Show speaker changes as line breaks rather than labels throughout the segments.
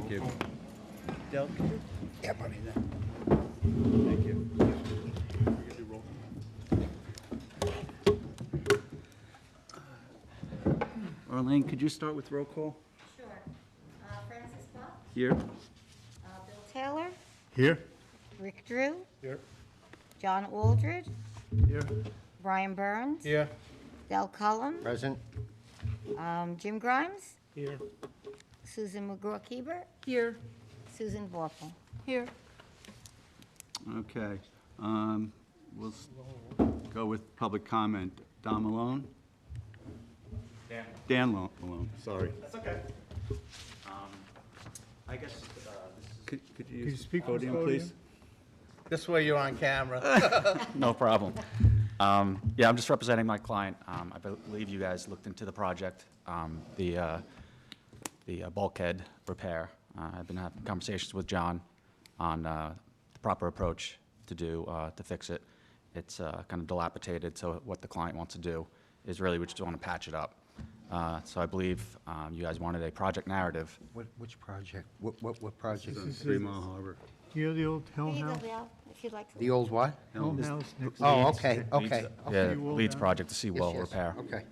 Thank you.
Del, could you?
Yeah, buddy.
Thank you. Arlene, could you start with roll call?
Sure. Francis Buck,
Here.
Bill Taylor,
Here?
Rick Drew,
Here.
John Aldred,
Here.
Brian Burns,
Here.
Del Cullum,
Present.
Jim Grimes,
Here.
Susan McGraw-Hebert. Here. Susan Vorpal. Here.
Okay. We'll go with public comment. Don Malone? Dan Malone, sorry.
That's okay. I guess this is.
Could you
you
use
speak
the
on the
podium, please?
This way you're on camera.
No problem. Yeah, I'm just representing my client. I believe you guys looked into the project, the bulkhead repair. I've been having conversations with John on the proper approach to do to fix it. It's kind of dilapidated, so what the client wants to do is really we just want to patch it up. So I believe you guys wanted a project narrative.
Which project? What project?
This is 3 Mile Harbor.
Here, the old
Here
Helm
you go,
House?
Bill, if you'd like to.
The old what?
Helm
House next.
Leeds-
Oh, okay,
Leeds-
okay.
Yeah,
Seawall
Leeds
down.
project, the seawall
Yes, yes,
repair.
okay.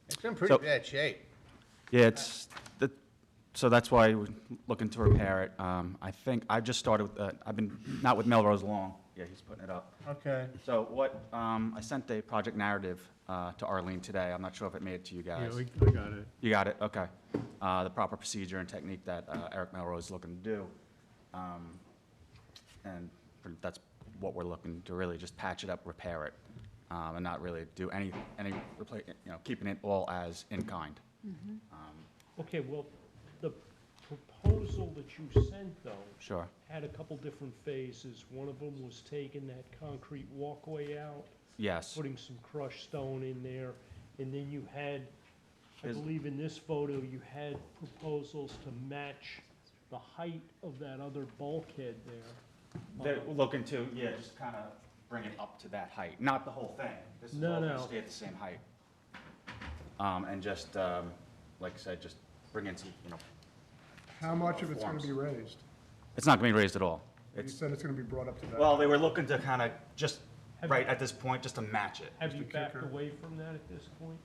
It's in pretty
So-
bad shape.
Yeah, so that's why we're looking to repair it. I think, I just started with, I've been, not with Melrose long. Yeah, he's putting it up.
Okay.
So what, I sent a project narrative to Arlene today. I'm not sure if it made it to you
Yeah,
guys.
I got it.
You got it, okay. The proper procedure and technique that Eric Melrose is looking to do. And that's what we're looking to really just patch it up, repair it, and not really do any keeping it all as in kind.
Okay, well, the proposal that you sent, though,
Sure.
had a couple different phases. One of them was taking that concrete walkway out,
Yes.
putting some crushed stone in there, and then you had, I
Is-
believe in this photo, you had proposals to match the height of that other bulkhead there.
They're looking to, yeah, just kind of bring it up to that height, not the whole thing. This is
No,
all gonna
no.
stay at the same height. And just, like I said, just bring in some,
How much of it's going
forms.
to be raised?
It's not gonna be raised at all.
You
It's,
said it's going to be brought up to that.
well, they were looking to kind of just,
Have
right
you-
at this point, just to match it.
Have you
Mr.
backed
Kicker.
away from that at this point?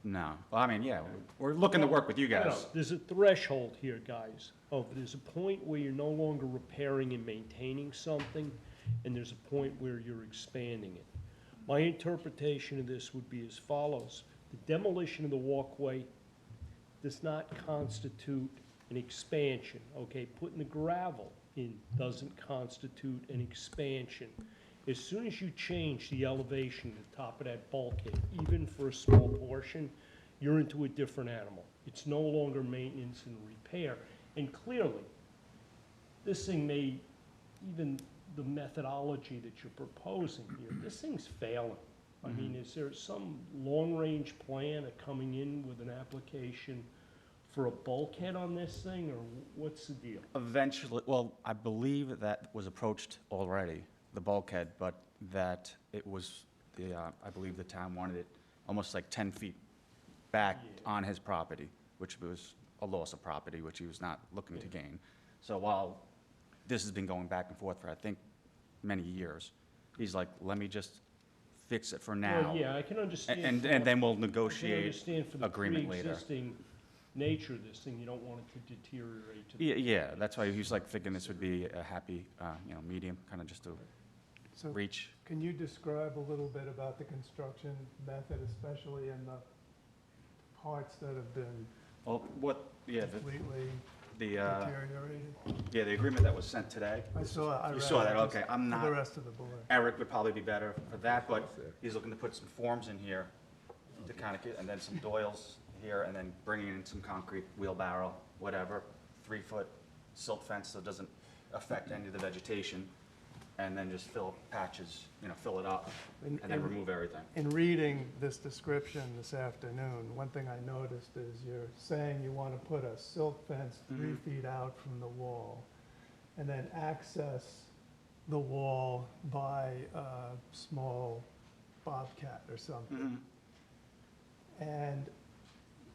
No. Well, I mean, yeah, we're looking to work with you
No,
guys.
there's a threshold here, guys. There's a point where you're no longer repairing and maintaining something, and there's a point where you're expanding it. My interpretation of this would be as follows. The demolition of the walkway does not constitute an expansion, okay? Putting the gravel in doesn't constitute an expansion. As soon as you change the elevation at the top of that bulkhead, even for a small portion, you're into a different animal. It's no longer maintenance and repair. And clearly, this thing may, even the methodology that you're proposing here, this thing's failing. I mean, is there some long-range plan of coming in with an application for a bulkhead on this thing, or what's the deal?
Eventually, well, I believe that was approached already, the bulkhead, but that it was, I believe the town wanted it almost like 10 feet back on his property, which was a loss of property, which he was not looking to gain. So while this has been going back and forth for, I think, many years, he's like, let me just fix it for now.
Well, yeah, I can understand.
And
for-
then we'll
I can
negotiate
understand for the
agreement later.
pre-existing nature of this thing, you don't want it to deteriorate to the.
Yeah, that's why he was like thinking this would be a happy, medium, kind of just to
So
reach.
can you describe a little bit about the construction method, especially in the parts that have been
Well,
completely
the
deteriorated?
the agreement that was sent today.
I saw, I read.
You saw
it,
that,
just
okay, I'm
For
not.
the rest of the board.
Eric would probably be better for that, but he's looking to put some forms in here to kind of get, and then some doils here, and then bringing in some concrete wheelbarrow, whatever, 3-foot silt fence so it doesn't affect any of the vegetation, and then just fill patches, fill it up, and then remove everything.
In reading this description this afternoon, one thing I noticed is you're saying you want to put a silt fence 3 feet out from the wall, and then access the wall by a small bobcat or something. And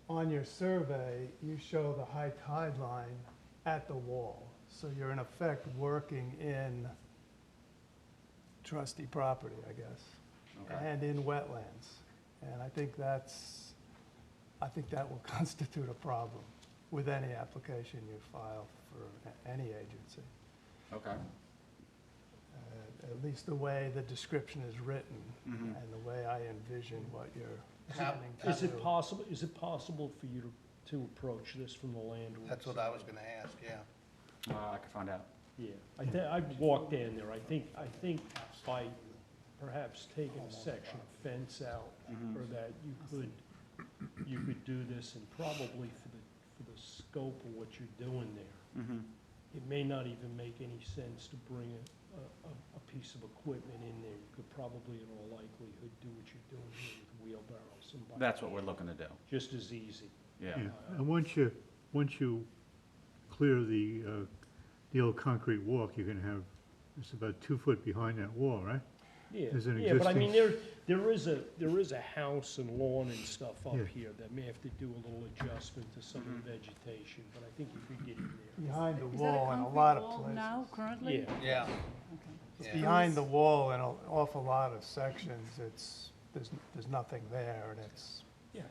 on your survey, you show the high tide line at the wall. So you're in effect working in trustee property, I guess,
Okay.
and in wetlands. And I think that will constitute a problem with any application you file for any agency.
Okay.
At least the way the description is written
Mhm.
and the way I envision what you're
How-
planning to
Is
do.
it possible for you to approach this from the landlord?
That's what I was gonna ask, yeah.
I could find out.
Yeah, I've walked in there, I think by perhaps taking a section of fence out, or that you could do this, and probably for the scope of what you're doing there, it may not even make any sense to bring a piece of equipment in there. You could probably, in all likelihood, do what you're doing here with wheelbarrows and. by
That's what we're
hand,
looking to do.
Just as easy.
Yeah.
Yeah, and once you clear the old concrete walk, you're gonna have, it's about 2 foot behind that wall, right?
Yeah,
There's an
yeah, but I mean,
existing-
there is a house and lawn and stuff
Yeah.
up here that may have to do a little adjustment to some of the vegetation, but I think you could get in there.
Behind the
Is that a
wall in a
concrete
lot of
wall
places.
now, currently?
Yeah,
Yeah,
Okay.
It's
Yeah.
behind the wall in an awful lot of sections, there's nothing there, and it's,
yeah.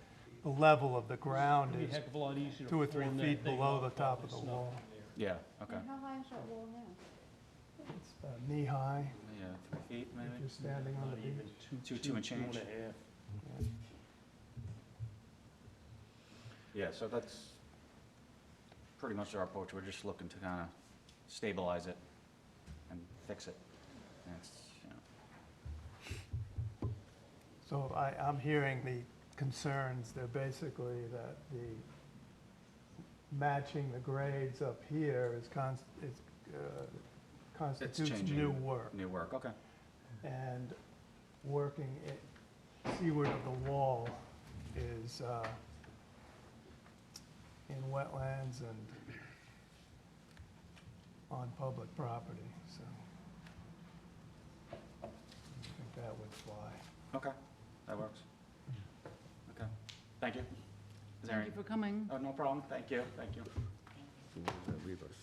the level of the ground
It'd be a
is
heck of a lot easier to
2 or 3
form that
feet
thing
below
up
the
while
top of
there's
the
nothing
wall.
there.
Yeah, okay.
And how high is that wall now?
It's about knee-high,
Yeah, 3 feet
if
maybe?
you're standing on the
Not even
beach.
Two and change.
2.5.
Yeah, so that's pretty much our approach. We're just looking to kind of stabilize it and fix it. And it's, you know,
So I'm hearing the concerns, they're basically that the matching the grades up here constitutes
changing.
new work.
new work, okay.
And working seaward of the wall is in wetlands and on public property, so I think that would fly.
Okay, that works. Okay, thank you. Is there
Thank
any?
you for coming.
Oh, no problem, thank you, thank you.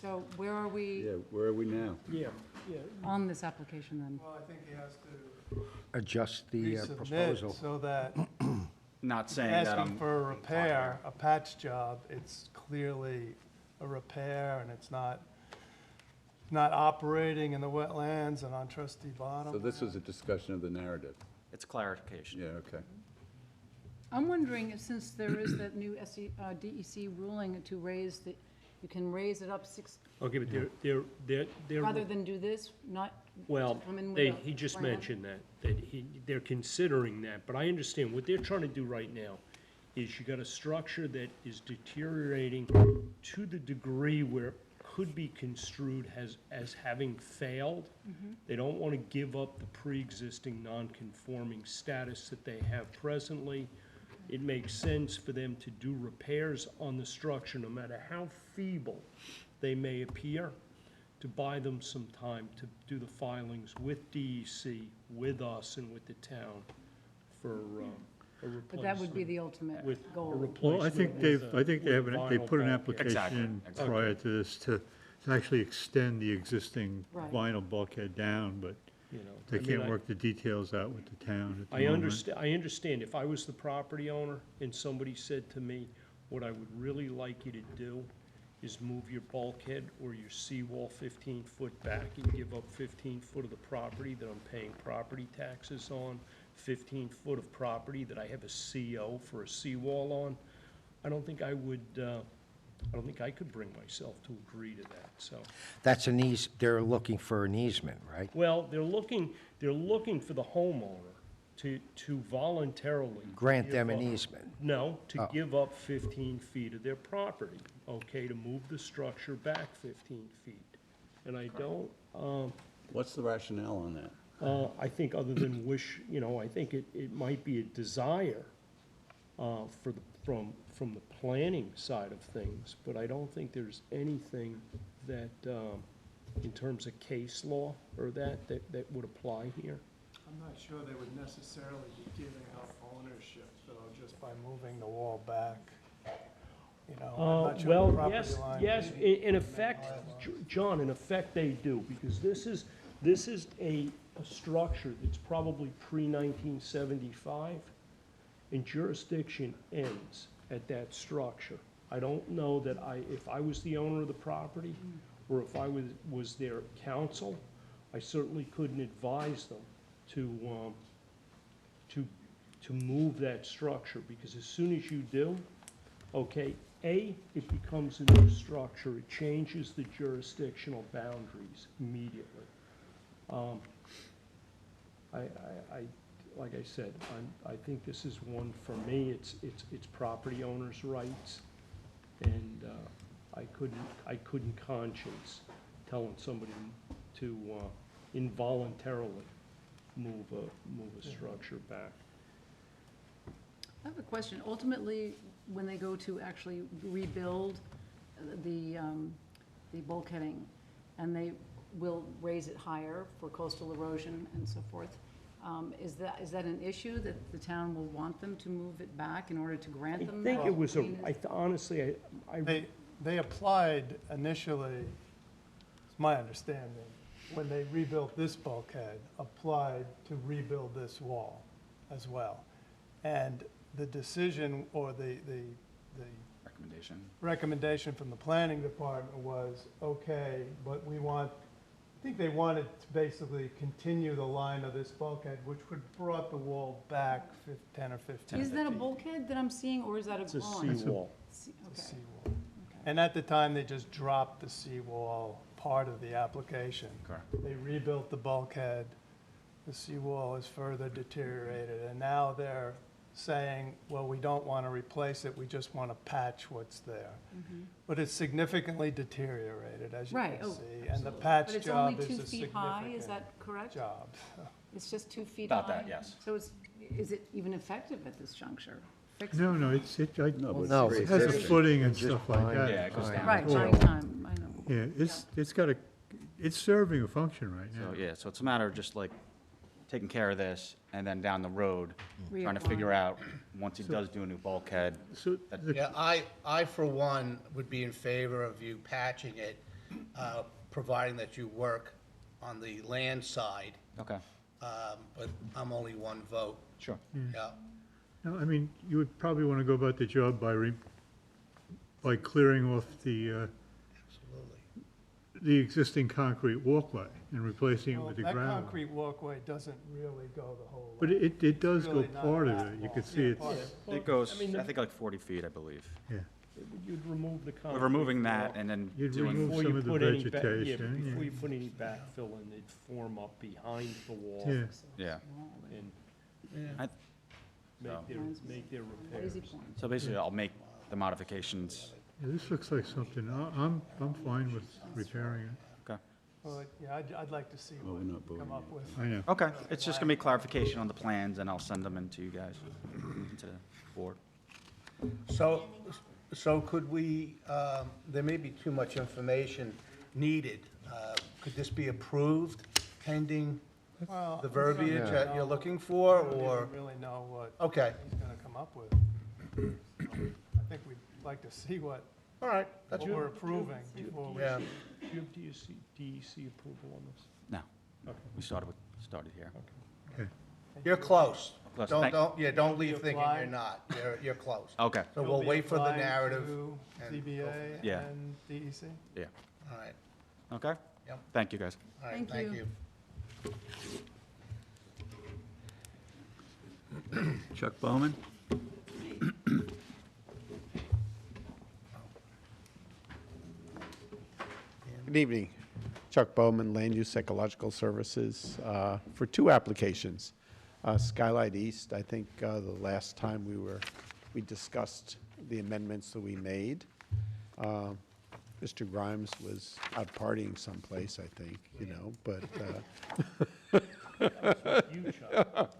So where are we
Yeah, where are we now?
Yeah, yeah.
on this application then?
Well, I think he has to
Adjust the
resubmit
proposal.
so that
Not saying that
asking
I'm.
for a repair, a patch job, it's clearly a repair and it's not operating in the wetlands and on trustee bottom.
So this was a discussion of the narrative.
It's clarification.
Yeah, okay.
I'm wondering if, since there is that new DEC ruling to raise the, you can raise it up 6,
Okay, but they're.
rather than do this, not
Well,
come in with a
he just
plan?
mentioned that they're considering that, but I understand, what they're trying to do right now is you got a structure that is deteriorating to the degree where it could be construed as having failed. They don't want to give up the pre-existing non-conforming status that they have presently. It makes sense for them to do repairs on the structure, no matter how feeble they may appear, to buy them some time to do the filings with DEC, with us, and with the town for a replacement.
But that would be the ultimate
With a
goal.
replacement.
Well, I think
with a-
they
with
put an
vinyl
application in
Exactly.
prior to this to actually extend the existing
Right.
vinyl bulkhead down, but
You know,
they
I mean,
can't work the details out with the town at the
I
moment.
understand, if I was the property owner and somebody said to me, what I would really like you to do is move your bulkhead or your seawall 15 foot back and give up 15 foot of the property that I'm paying property taxes on, 15 foot of property that I have a CO for a seawall on, I don't think I could bring myself to agree to that, so.
That's they're looking for an easement, right?
Well, they're looking for the homeowner to voluntarily.
Grant
give
them an
up-
easement.
No, to
Oh.
give up 15 feet of their property, okay, to move the structure back 15 feet. And I don't,
What's the rationale on that?
I think other than I think it might be a desire from the planning side of things, but I don't think there's anything that, in terms of case law or that would apply here.
I'm not sure they would necessarily be giving up ownership, though, just by moving the wall back. you know? I'm not sure the
Well,
property
yes,
line-
yes, in effect, John, in effect, they do, because this is a structure that's probably pre-1975, and jurisdiction ends at that structure. I don't know that if I was the owner of the property, or if I was their counsel, I certainly couldn't advise them to move that structure, because as soon as you do, okay, A, it becomes a new structure, it changes the jurisdictional boundaries immediately. Like I said, I think this is one, for me, it's property owners' rights, and I couldn't conscience telling somebody to involuntarily move a structure back.
I have a question. Ultimately, when they go to actually rebuild the bulkheading, and they will raise it higher for coastal erosion and so forth, is that an issue that the town will want them to move it back in order to grant them?
I think
that?
it was honestly,
They applied initially, it's my understanding, when they rebuilt this bulkhead, applied to rebuild this wall as well. And the decision, or the
Recommendation.
recommendation from the planning department was, okay, but we want, I think they wanted to basically continue the line of this bulkhead, which would brought the wall back 10 or 15
Is that a
feet.
bulkhead that I'm seeing, or is that a
it's a
groin?
seawall.
It's a
Okay.
seawall. And at the time, they just dropped the seawall part of the application.
Correct.
They rebuilt the bulkhead, the seawall is further deteriorated, and now they're saying, well, we don't want to replace it, we just want to patch what's there. But it's significantly deteriorated, as you
Right,
can
oh,
see, and the
But
patch
it's
job
only
is
2
a
feet high, is
significant
that correct?
job.
It's just 2 feet high?
About that, yes.
So is it even effective at this juncture? Fix
No,
it?
no, it
No,
it has a
existing.
footing and
It's just
stuff like
behind
that.
it.
Yeah, it goes down.
Right,
Oh.
buying time, I know.
Yeah, it's got it's serving a function right now.
So, yeah, so it's a matter of just like taking care of this, and then down the road, trying to figure
Reapply.
out, once he does do a new bulkhead,
So, the-
Yeah, I for one would be in favor of you patching it, providing that you work on the land side,
okay,
but I'm only one vote,
sure.
yeah.
no, I mean, you would probably want to go about the job by clearing off
Absolutely.
the existing concrete walkway and replacing it
Well,
with the
that
gravel.
concrete walkway doesn't really go the whole
But
length.
it does go
really not
part of
that
it. You
long.
could see
Yeah,
it's,
part of it.
It goes,
I mean,
I think like 40 feet, I believe.
yeah.
You'd remove the concrete.
We're removing
wall.
that and then
You'd
doing,
remove
Before
some
you
of the
put any yeah,
vegetation,
before
yeah.
you put any backfill in, they'd form up behind the wall.
Yeah.
yeah.
And
I-
make their repairs.
Lazy point.
So basically, I'll make the modifications.
Yeah, this looks like something, I'm fine with repairing it.
Okay.
Well, yeah, I'd like to see what you come up with.
I know.
Okay, it's just gonna be clarification on the plans, and I'll send them in to you guys, into the board.
So could we, there may be too much information needed. Could this be approved pending
Well,
the verbiage
I
that you're looking for,
don't
or?
even really know what
Okay,
he's gonna come up with. So, I think we'd like to see what
all right, that's
what
good.
we're approving before we.
Yeah.
Do you have DEC approval on this?
No,
Okay.
we started here.
Okay.
You're close.
Close.
Don't
Will
leave
be
thinking
applied?
you're not. You're close.
Okay,
So
You'll
we'll
be
wait for the
applying
narrative.
to
and go
ZBA
Yeah.
and DEC?
yeah,
All right,
okay?
Yep.
Thank you, guys.
all right,
Thank
thank
you.
you.
Chuck Bowman?
Good evening. Chuck Bowman, Land Use Ecological Services, for 2 applications. Skylight East, I think the last time we discussed the amendments that we made. Mr. Grimes was out partying someplace, I think, but.
You, Chuck.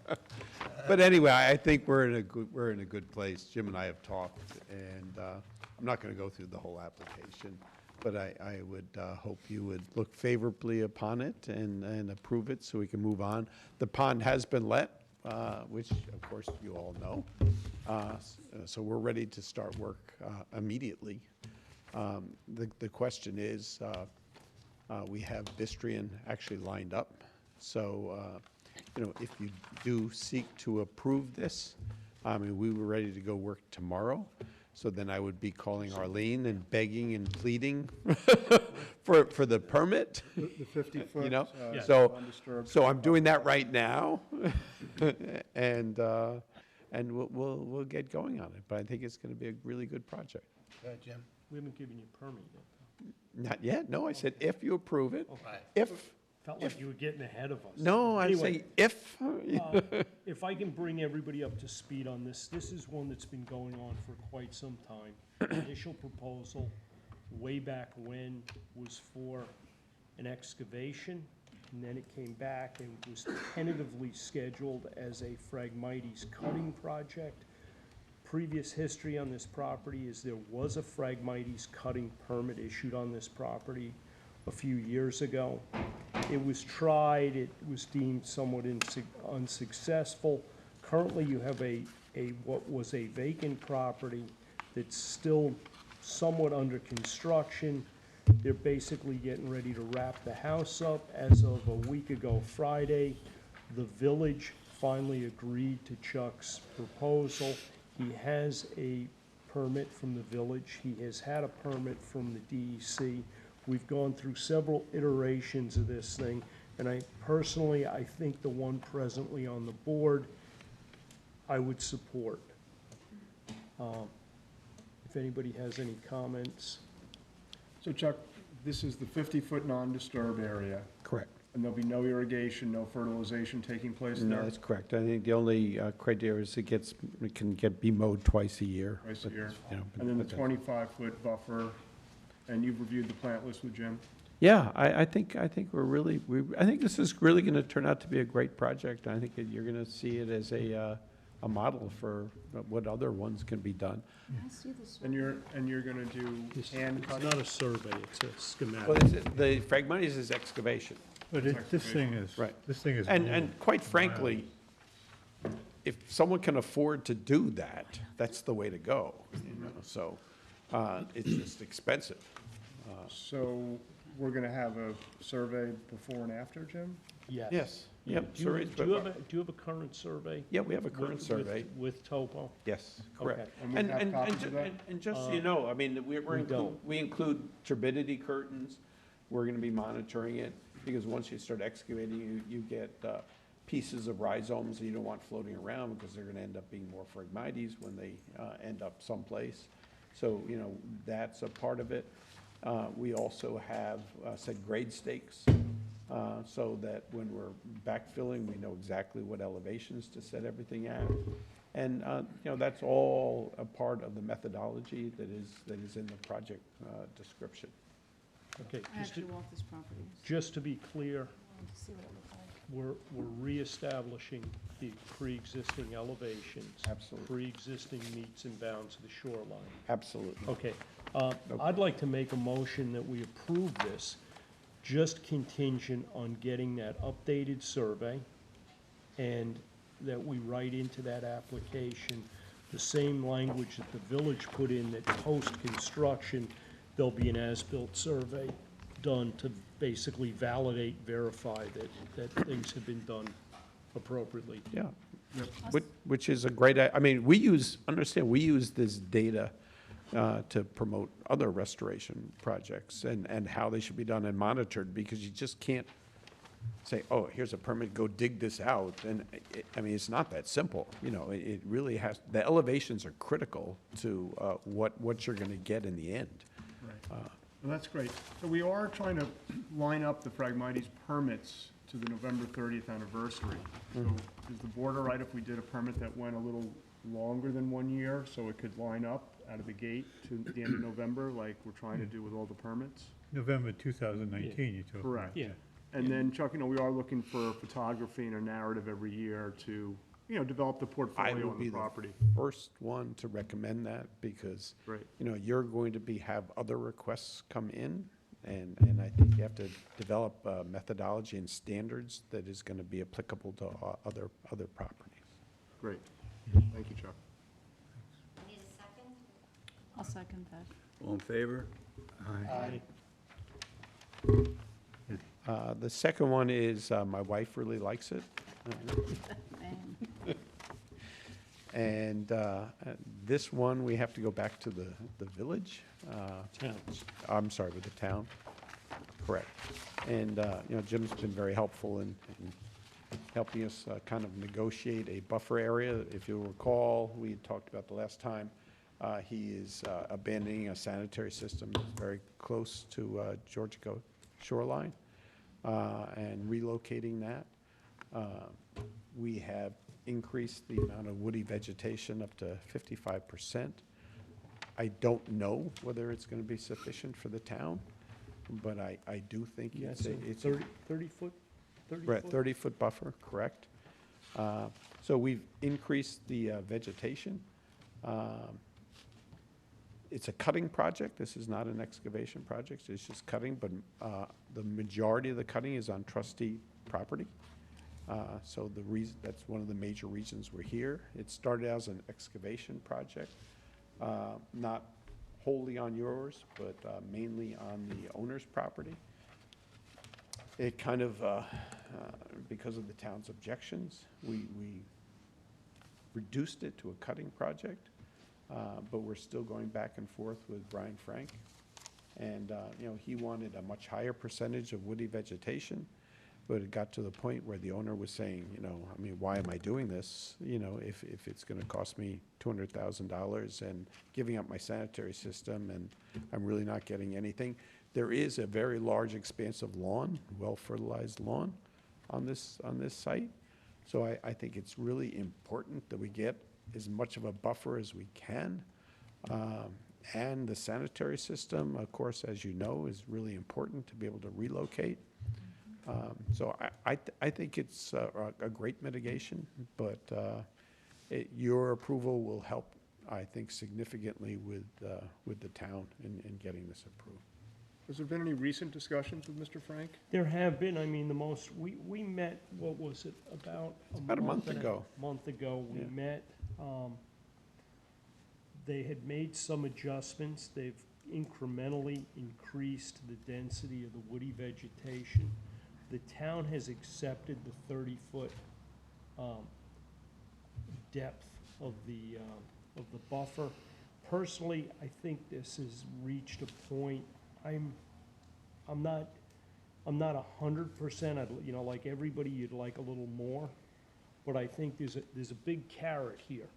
But anyway, I think we're in a good place. Jim and I have talked, and I'm not going to go through the whole application, but I would hope you would look favorably upon it and approve it so we can move on. The pond has been let. which of course you all know. So we're ready to start work immediately. The question is, we have Bistrian actually lined up. So, if you do seek to approve this, I mean, we were ready to go work tomorrow. So then I would be calling Arlene and begging and pleading for the permit.
The 50-foot.
You know,
Yeah.
Undisturbed.
so I'm doing that right now, and we'll get going on it. But I think it's going to be a really good project.
Go ahead, Jim.
We haven't given you a permit yet, though.
Not yet. No, I said if you approve it.
Right.
If
Felt like you were getting ahead of us.
no, I
Anyway,
say if.
If I can bring everybody up to speed on this, this is one that's been going on for quite some time. Initial proposal, way back when, was for an excavation, and then it came back and was tentatively scheduled as a Phragmites cutting project. Previous history on this property is there was a Phragmites cutting permit issued on this property a few years ago. It was tried, it was deemed somewhat unsuccessful. Currently, you have what was a vacant property that's still somewhat under construction. They're basically getting ready to wrap the house up. As of a week ago Friday, the village finally agreed to Chuck's proposal. He has a permit from the village. He has had a permit from the DEC. We've gone through several iterations of this thing, and I think the one presently on the board, I would support. If anybody has any comments.
So Chuck, this is the 50-foot non-disturbed area,
Correct.
and there'll be no irrigation, no fertilization taking place
No,
there?
that's correct. I think the only criteria is it can be mowed twice a year.
Twice a year.
You know,
And then the
but
25-foot buffer, and you've reviewed the plant list with Jim?
Yeah, I think I think this is really going to turn out to be a great project. I think you're going to see it as a model for what other ones can be done.
I see this.
And you're gonna do hand
It's
cutting?
not a survey, it's a
Well,
schematic.
the Phragmites is excavation.
But this thing is,
Right.
this thing is.
And quite frankly, if someone can afford to do that, that's the way to go, you know, so, it's just expensive.
So we're gonna have a survey before and after, Jim?
Yes, yep.
Do you
surveys,
do you have do you have a current survey?
Yeah, we have a current survey.
With topo?
Yes, correct.
Okay.
And we have copies of that?
And just so you know, I mean,
we don't.
we include turbidity curtains. We're gonna be monitoring it, because once you start excavating, you get pieces of rhizomes that you don't want floating around, because they're gonna end up being more Phragmites when they end up someplace. So, you know, that's a part of it. We also have set grade stakes, so that when we're backfilling, we know exactly what elevations to set everything at. And, you know, that's all a part of the methodology that is in the project description.
Okay,
I actually walked this property.
just to be clear,
I wanted to see what it looked like.
we're reestablishing the pre-existing elevations.
Absolutely.
Pre-existing meets and bounds of the shoreline.
Absolutely.
Okay, I'd like to make a motion that we approve this, just contingent on getting that updated survey, and that we write into that application the same language that the village put in, that post-construction, there'll be an as-built survey done to basically validate, verify that things have been done appropriately.
Yeah. Which is a great, I mean, we use this data to promote other restoration projects and how they should be done and monitored, because you just can't say, oh, here's a permit, go dig this out. And, I mean, it's not that simple. You know, it really has, the elevations are critical to what you're going to get in the end.
Right. Well, that's great. So we are trying to line up the Phragmites permits to the November 30th anniversary. So is the board all right if we did a permit that went a little longer than 1 year, so it could line up out of the gate to the end of November, like we're trying to do with all the permits?
November 2019, you told me.
Correct.
Yeah.
And then, Chuck, you know, we are looking for photography and a narrative every year to, you know, develop the
I
portfolio
would
on
be
the
the
property.
first one to recommend that, because,
Right.
you know, you're going to have other requests come in, and I think you have to develop a methodology and standards that is going to be applicable to other property.
Great. Thank you, Chuck.
Need a second?
I'll second that.
All in favor?
Aye.
The second one is, my wife really likes it.
Man.
And this one, we have to go back to the village. I'm sorry, with the town. Correct. And, Jim's been very helpful in helping us kind of negotiate a buffer area. If you'll recall, we had talked about the last time, he is abandoning a sanitary system that's very close to Georgia shoreline and relocating that. We have increased the amount of woody vegetation up to 55%. I don't know whether it's going to be sufficient for the town, but I do think
Yeah,
it's
so
a,
30 foot? 30
right,
foot?
30-foot buffer, correct. So we've increased the vegetation. It's a cutting project. This is not an excavation project. It's just cutting, but the majority of the cutting is on trustee property. So that's one of the major reasons we're here. It started out as an excavation project, not wholly on yours, but mainly on the owner's property. It kind of, because of the town's objections, we reduced it to a cutting project, but we're still going back and forth with Brian Frank. And, he wanted a much higher percentage of woody vegetation, but it got to the point where the owner was saying, why am I doing this? If it's gonna cost me $200,000 and giving up my sanitary system and I'm really not getting anything. There is a very large expanse of lawn, well-fertilized lawn on this site. So I think it's really important that we get as much of a buffer as we can. And the sanitary system, of course, as you know, is really important to be able to relocate. So I think it's a great mitigation, but your approval will help, I think, significantly with the town in getting this approved.
Has there been any recent discussions with Mr. Frank?
There have been, we met, what was it, about
About a month ago.
Month ago, we
Yeah.
met. They had made some adjustments. They've incrementally increased the density of the woody vegetation. The town has accepted the 30-foot depth of the buffer. Personally, I think this has reached a point, I'm not 100%, like everybody, you'd like a little more, but I think there's a big carrot here,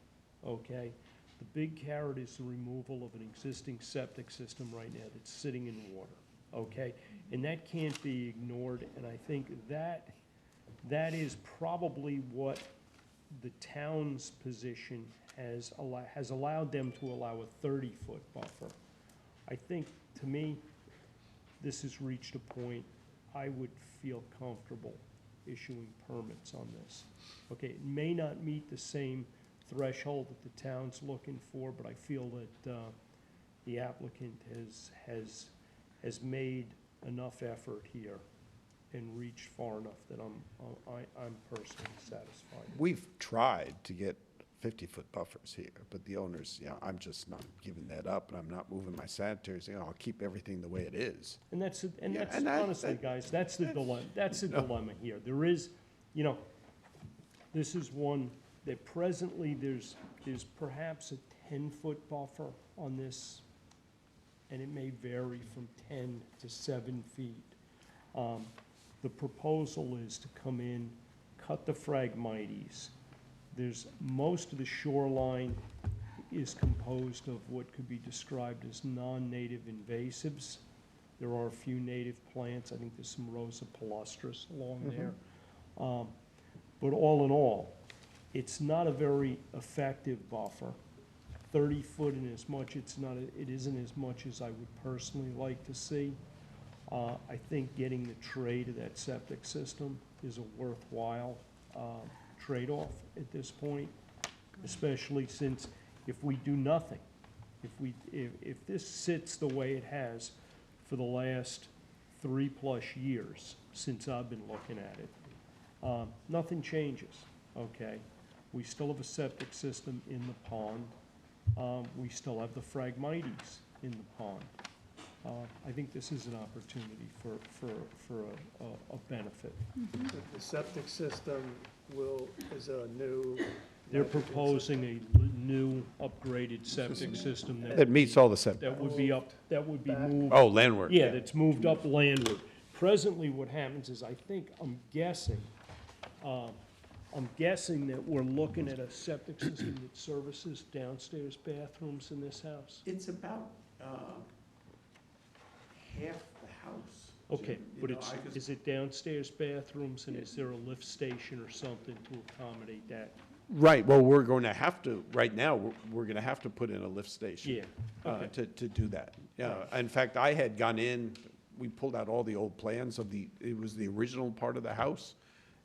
okay? The big carrot is the removal of an existing septic system right now that's sitting in water, okay? And that can't be ignored, and I think that is probably what the town's position has allowed them to allow a 30-foot buffer. I think, to me, this has reached a point I would feel comfortable issuing permits on this. Okay, it may not meet the same threshold that the town's looking for, but I feel that the applicant has made enough effort here and reached far enough that I'm personally satisfied.
We've tried to get 50-foot buffers here, but the owners, I'm just not giving that up, and I'm not moving my sanitary, I'll keep everything the way it is.
And that's
and
honestly, guys, that's the dilemma. That's the dilemma here. There is, this is one that presently there's perhaps a 10-foot buffer on this, and it may vary from 10 to 7 feet. The proposal is to come in, cut the Phragmites. Most of the shoreline is composed of what could be described as non-native invasives. There are a few native plants. I think there's some Rosa palustris along there. But all in all, it's not a very effective buffer. 30 foot in as much, it isn't as much as I would personally like to see. I think getting the tray to that septic system is a worthwhile trade-off at this point, especially since if we do nothing, if this sits the way it has for the last 3+ years since I've been looking at it, nothing changes, okay? We still have a septic system in the pond. We still have the Phragmites in the pond. I think this is an opportunity for a benefit.
The septic system is a new.
They're proposing a new upgraded septic system
That meets all the setbacks.
that would be up, that would be moved.
Oh, landward.
Yeah, that's moved up landward. Presently, what happens is, I'm guessing that we're looking at a septic system that services downstairs bathrooms in this house.
It's about half the house.
Okay,
Jim. You
but
know,
is it downstairs bathrooms, and is there a lift station or something to accommodate that?
Right, well, we're going to have to, right now, we're going to have to put in a lift station.
Yeah, okay.
To do that. Yeah, in fact, I had gone in, we pulled out all the old plans of it was the original part of the house,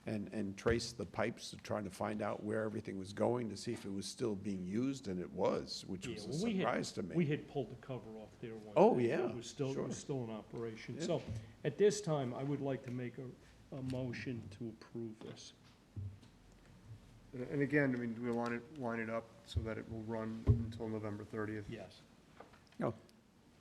and traced the pipes, trying to find out where everything was going, to see if it was still being used, and it was, which
Yeah,
was a
well,
surprise to me.
We had pulled the cover off there one
Oh,
day.
yeah,
It was still
sure.
in operation.
Yeah.
So, at this time, I would like to make a motion to approve this.
And again, I mean, we line it up so that it will run until November 30th.
Yes.
Oh,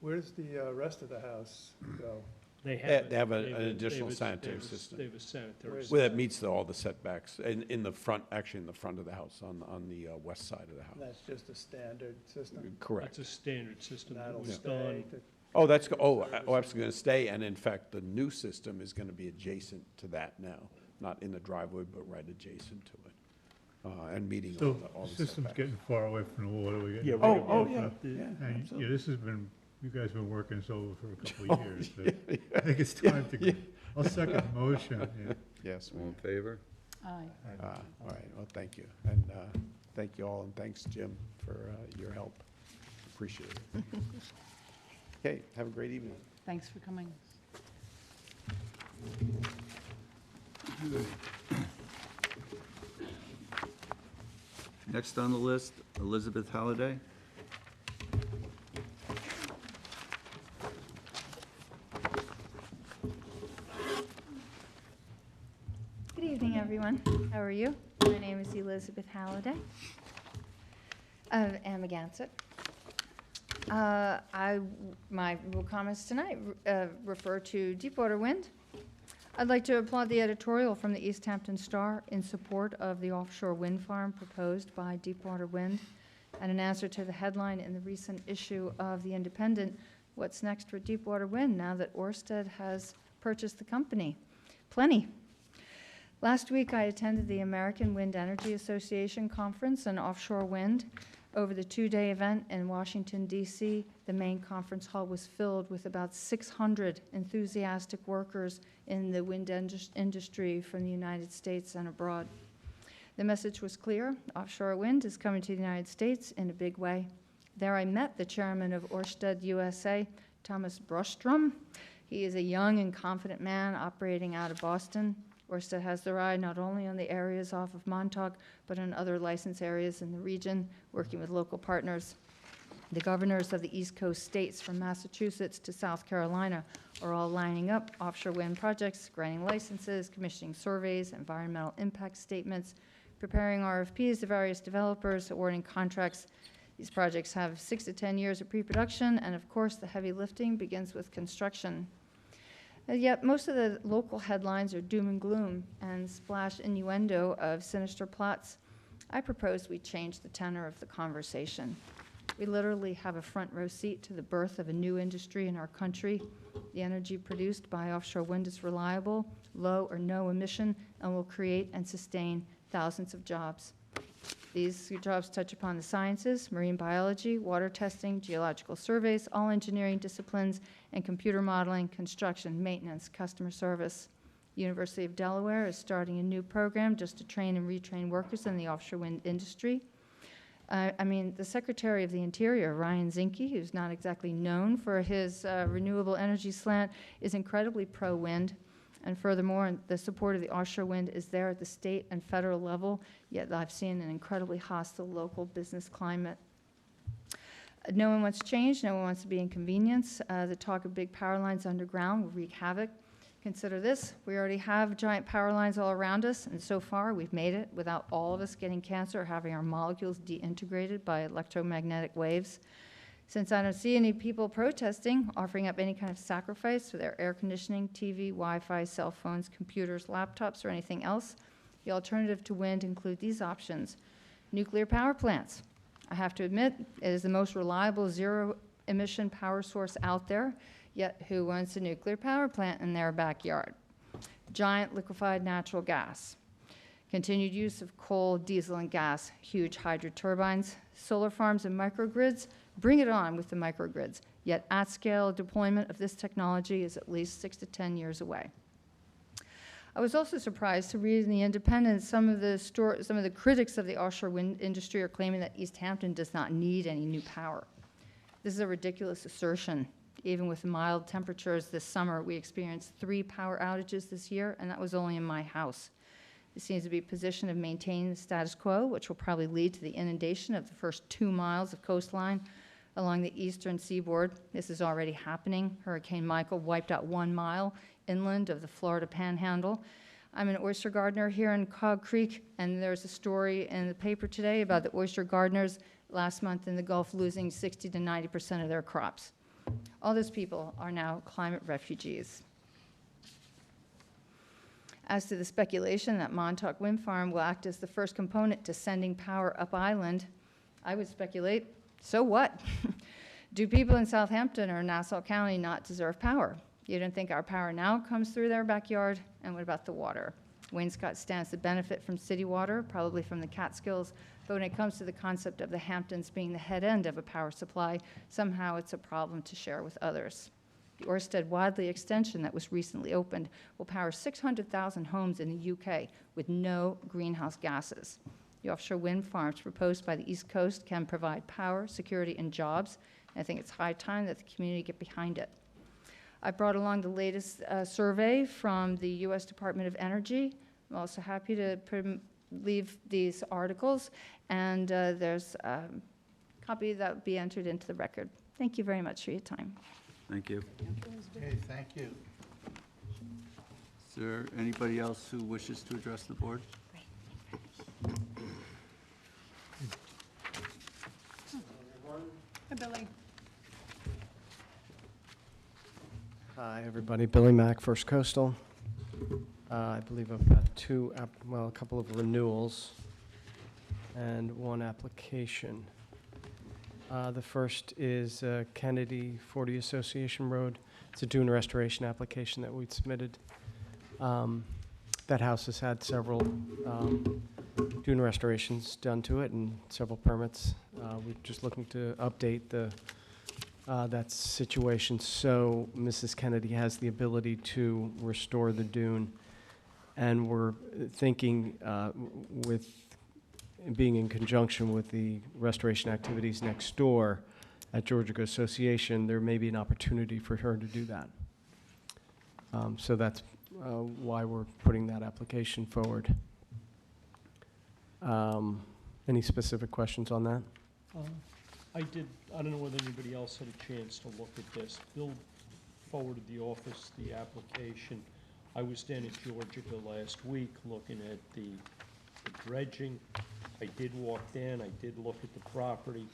Where's the rest of the house go?
They
They have an
they
additional
they
sanitary
they
system.
They have a sanitary
Where's
system.
well, that meets all the setbacks, in the front, actually in the front of the house, on the west side of the house.
That's just a standard system?
Correct.
That's a standard system that
That'll
was
stay
done.
to-
Oh, absolutely going to stay, and in fact, the new system is going to be adjacent to that now, not in the driveway, but right adjacent to it, and meeting
So
all
the
the
system's
setbacks.
getting far away from the water, we get.
Yeah,
Oh,
right,
oh,
right,
yeah,
right.
yeah,
And,
absolutely.
this has been, you guys have been working this over for a couple of years, but I think it's time to, I'll second the motion, yeah.
Yes,
All in favor?
Aye.
all right, well, thank you, and thank you all, and thanks, Jim, for your help. Appreciate it. Okay, have a great evening.
Thanks for coming.
Next on the list, Elizabeth Halliday.
Good evening, everyone. How are you? My name is Elizabeth Halliday of Amagansett. My comments tonight refer to Deepwater Wind. I'd like to applaud the editorial from the East Hampton Star in support of the offshore wind farm proposed by Deepwater Wind, and an answer to the headline in the recent issue of The Independent, "What's next for Deepwater Wind now that Ørsted has purchased the company?" Plenty. Last week, I attended the American Wind Energy Association Conference on offshore wind. Over the two-day event in Washington, D.C., the main conference hall was filled with about 600 enthusiastic workers in the wind industry from the United States and abroad. The message was clear: offshore wind is coming to the United States in a big way. There I met the chairman of Ørsted USA, Thomas Brostrom. He is a young and confident man operating out of Boston. Ørsted has their eye not only on the areas off of Montauk, but on other license areas in the region, working with local partners. The governors of the East Coast states, from Massachusetts to South Carolina, are all lining up offshore wind projects, granting licenses, commissioning surveys, environmental impact statements, preparing RFPs to various developers, awarding contracts. These projects have 6 to 10 years of pre-production, and of course, the heavy lifting begins with construction. Yet most of the local headlines are doom and gloom and splash innuendo of sinister plots. I propose we change the tenor of the conversation. We literally have a front row seat to the birth of a new industry in our country. The energy produced by offshore wind is reliable, low or no emission, and will create and sustain thousands of jobs. These jobs touch upon the sciences, marine biology, water testing, geological surveys, all engineering disciplines, and computer modeling, construction, maintenance, customer service. University of Delaware is starting a new program just to train and retrain workers in the offshore wind industry. The Secretary of the Interior, Ryan Zinke, who's not exactly known for his renewable energy slant, is incredibly pro-wind. And furthermore, the support of the offshore wind is there at the state and federal level, yet I've seen an incredibly hostile local business climate. No one wants change, no one wants to be inconvenienced. The talk of big power lines underground will wreak havoc. Consider this, we already have giant power lines all around us, and so far, we've made it without all of us getting cancer or having our molecules deintegrated by electromagnetic waves. Since I don't see any people protesting, offering up any kind of sacrifice for their air conditioning, TV, Wi-Fi, cell phones, computers, laptops, or anything else, the alternative to wind include these options. Nuclear power plants. I have to admit, it is the most reliable zero-emission power source out there, yet who wants a nuclear power plant in their backyard? Giant liquefied natural gas. Continued use of coal, diesel, and gas, huge hydro turbines, solar farms, and microgrids. Bring it on with the microgrids, yet at-scale deployment of this technology is at least 6 to 10 years away. I was also surprised to read in The Independent some of the critics of the offshore wind industry are claiming that East Hampton does not need any new power. This is a ridiculous assertion. Even with mild temperatures this summer, we experienced 3 power outages this year, and that was only in my house. It seems to be a position of maintaining the status quo, which will probably lead to the inundation of the first 2 miles of coastline along the eastern seaboard. This is already happening. Hurricane Michael wiped out 1 mile inland of the Florida Panhandle. I'm an oyster gardener here in Cog Creek, and there's a story in the paper today about the oyster gardeners last month in the Gulf losing 60 to 90% of their crops. All those people are now climate refugees. As to the speculation that Montauk Wind Farm will act as the first component to sending power up island, I would speculate, so what? Do people in Southampton or Nassau County not deserve power? You don't think our power now comes through their backyard? And what about the water? Wainscott stands to benefit from city water, probably from the Catskills, but when it comes to the concept of the Hamptons being the head end of a power supply, somehow it's a problem to share with others. The Orsted Wadley extension that was recently opened will power 600,000 homes in the UK with no greenhouse gases. The offshore wind farms proposed by the East Coast can provide power, security, and jobs. And I think it's high time that the community get behind it. I brought along the latest survey from the U.S. Department of Energy. I'm also happy to leave these articles, and there's a copy that will be entered into the record. Thank you very much for your time.
Thank you.
Okay, thank you.
Is there anybody else who wishes to address the board?
Hi, Billy.
Hi, everybody. Billy Mack, First Coastal. I believe I've got a couple of renewals and 1 application. The first is Kennedy 40 Association Road. It's a dune restoration application that we'd submitted. That house has had several dune restorations done to it and several permits. We're just looking to update that situation so Mrs. Kennedy has the ability to restore the dune. And we're thinking with being in conjunction with the restoration activities next door at Georgia Association, there may be an opportunity for her to do that. So that's why we're putting that application forward. Any specific questions on that?
I don't know whether anybody else had a chance to look at this. Bill forwarded the office the application. I was down at Georgia last week looking at the dredging. I did walk down, I did look at the property.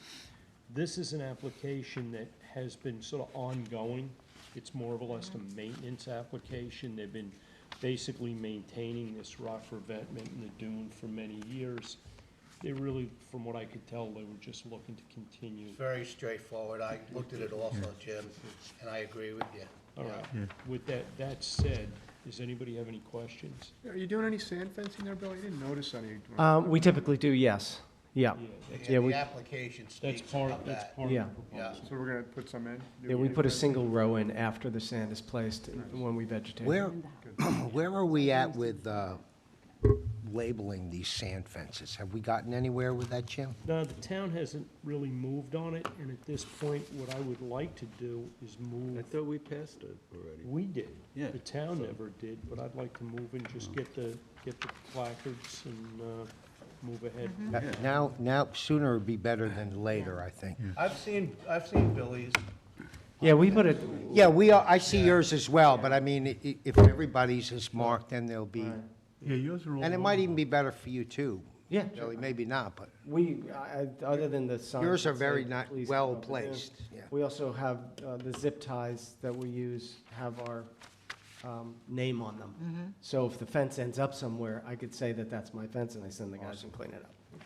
This is an application that has been sort of ongoing. It's more or less a maintenance application. They've been basically maintaining this rock revetment in the dune for many years. They really, from what I could tell, they were just looking to continue.
Very straightforward. I looked at it also, Jim, and I agree with you.
All right. With that said, does anybody have any questions?
Are you doing any sand fencing there, Bill? I didn't notice any.
We typically do, yes. Yeah.
Yeah, the application speaks
That's part
about
of
that.
the
Yeah.
proposal.
So we're going to put some in?
Yeah, we put a single row in after the sand is placed when we vegetate.
Where are we at with labeling these sand fences? Have we gotten anywhere with that, Jim?
No, the town hasn't really moved on it, and at this point, what I would like to do is move.
I thought we passed it already.
We did.
Yeah.
The town never did, but I'd like to move and just get the placards and move ahead.
Now, sooner would be better than later, I think.
I've seen Billy's,
Yeah, we put it.
Yeah, we are, I see yours as well, but I mean, if everybody's is marked, then there'll be,
Yeah, yours are all.
and it might even be better for you too.
Yeah.
Billy, maybe not, but
Other than the signs.
yours are
that say,
very not
"Please
well
come up with
placed, yeah.
We also have the zip ties that we use have our name on them. So if the fence ends up somewhere, I could say that that's my fence, and I send the guys and clean it up.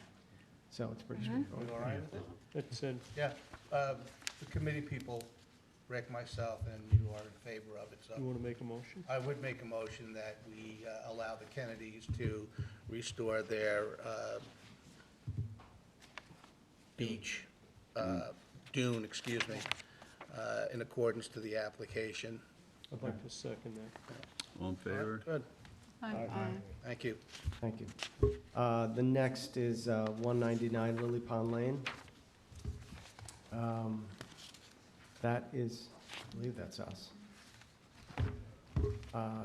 So it's pretty straightforward.
You all right with it?
That's it.
Yeah, the committee people, Rick, myself, and you are in favor of it, so.
You want to make a motion?
I would make a motion that we allow the Kennedys to restore their beach, dune, excuse me, in accordance to the application.
I'd like to second that.
All in favor?
Good,
Aye.
thank you.
Thank you. The next is 199 Lily Pond Lane. That is, I believe that's us.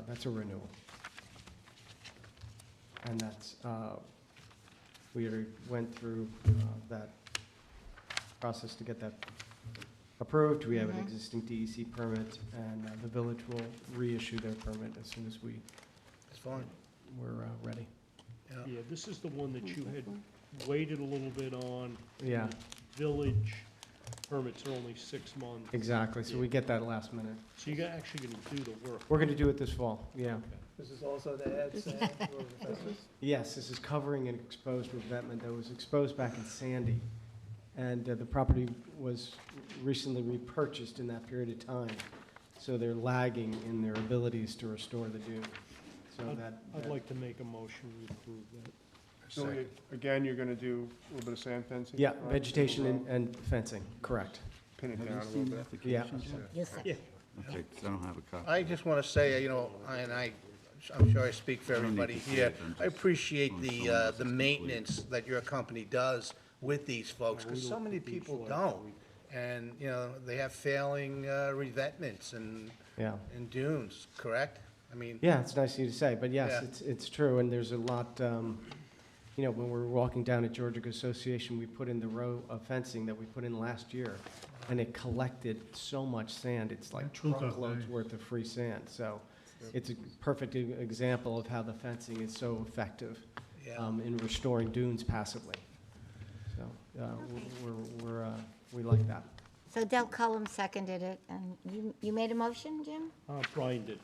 That's a renewal. And that's, we already went through that process to get that approved. We have an existing DEC permit, and the village will reissue their permit as soon as
It's fine.
we're ready.
Yeah, this is the one that you had waited a little bit on.
Yeah.
Village permits are only 6 months.
Exactly, so we get that last minute.
So you're actually going to do the work.
We're gonna do it this fall, yeah.
This is also to add sand or fences?
Yes, this is covering an exposed revetment that was exposed back in Sandy. And the property was recently repurchased in that period of time. So they're lagging in their abilities to restore the dune. So
I'd like to make a motion to approve that.
So again, you're gonna do a little bit of sand fencing?
Yeah,
right?
vegetation and fencing, correct.
Pin it
Have
down
you
a little
seen the
bit.
applications yet?
You second.
Okay, 'cause I don't have a copy.
I just want to say, you know, and I'm sure I speak for
I don't need
everybody
to see
here,
it, I'm
I
just
appreciate
on someone
the
else's complete.
maintenance that your company does with these folks, because so many people don't. And, you know, they have failing revetments and
Yeah.
dunes, correct? I mean,
Yeah, it's nice of you to say, but yes,
Yeah.
it's true, and there's a lot, you know, when we're walking down at Georgia Association, we put in the row of fencing that we put in last year, and it collected so much sand, it's like
Built up,
truckloads
eh?
worth of free sand, so it's a perfect example of how the fencing is so effective
yeah.
in restoring dunes passively. So, we like that.
So Del Cullum seconded it, and you made a motion, Jim?
Brian did.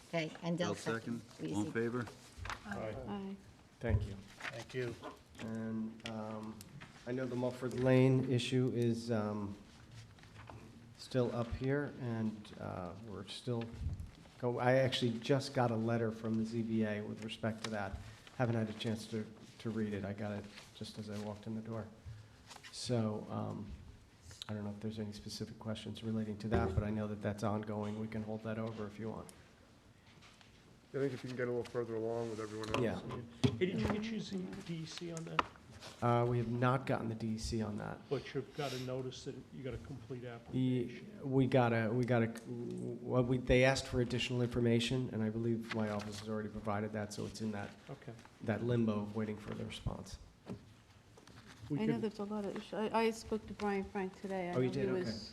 Okay, and Del
Bill
seconded.
second, all in favor?
Aye.
Thank you.
Thank you.
And I know the Mulford Lane issue is still up here, and we're still, I actually just got a letter from the ZBA with respect to that. Haven't had a chance to read it. I got it just as I walked in the door. So I don't know if there's any specific questions relating to that, but I know that that's ongoing. We can hold that over if you want.
I think if you can get a little further along with everyone else.
Yeah.
Hey, did you get your DEC on that?
We have not gotten the DEC on that.
But you've got to notice that you got a complete
Ye-
application.
They asked for additional information, and I believe my office has already provided that, so it's in
Okay.
that limbo of waiting for the response.
We
I know
could-
there's a lot of issues. I spoke to Brian Frank today. I
Oh, you
know
did?
he
Okay.
was,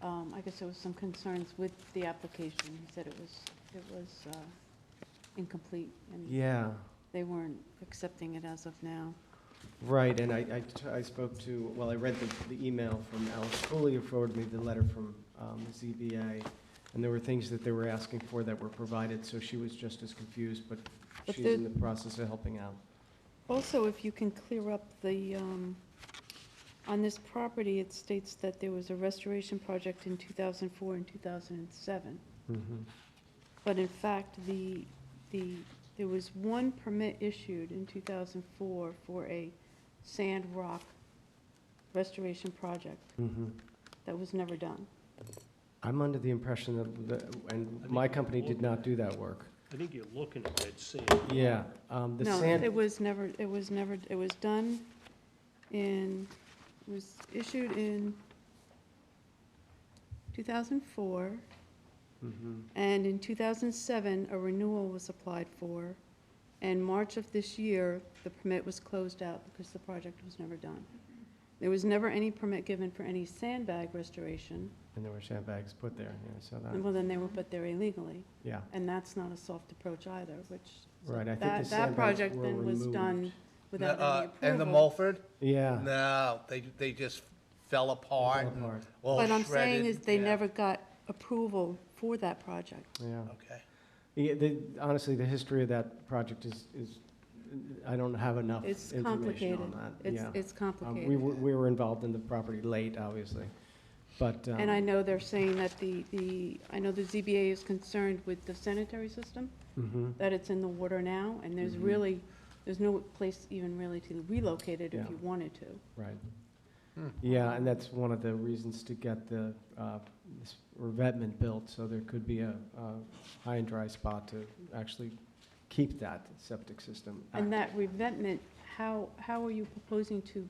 I guess there was some concerns with the application. He said it was incomplete, and
Yeah,
they weren't accepting it as of now.
right, and I spoke to, well, I read the email from Alice Cooley, who forwarded me the letter from the ZBA, and there were things that they were asking for that were provided, so she was just as confused, but
But
she's
there-
in the process of helping out.
Also, if you can clear up the, on this property, it states that there was a restoration project in 2004 and 2007.
Mhm.
But in fact, there was one permit issued in 2004 for a sand rock restoration project
Mhm.
that was never done.
I'm under the impression and my company did not do that work.
I think you're looking at that same.
Yeah, the
No,
sand.
it was done in, it was issued in 2004,
Mhm.
and in 2007, a renewal was applied for, and March of this year, the permit was closed out because the project was never done.
There was never any permit given for any sandbag restoration,
And there were sandbags put there, yeah, so that,
well, then they were put there illegally.
yeah.
And that's not a soft approach either, which, so
Right, I think the
that
sandbags
project
were
then was done
removed.
without any approval.
And the Mulford?
Yeah.
No, they just fell apart.
Fell
and
apart.
all
What I'm saying
shredded,
is they
yeah.
never got approval for that project.
Yeah.
Okay.
Yeah, honestly, the history of that project is, I don't have enough
It's
information
complicated.
on that. Yeah.
It's complicated.
We were involved in the property late, obviously, but.
And I know they're saying that I know the ZBA is concerned with the sanitary system,
Mhm.
that it's in the water now, and there's there's no place even really to relocate it if
Yeah.
you wanted to.
Right. Yeah, and that's one of the reasons to get the this revetment built, so there could be a high and dry spot to actually keep that septic system.
And that revetment, how are you proposing to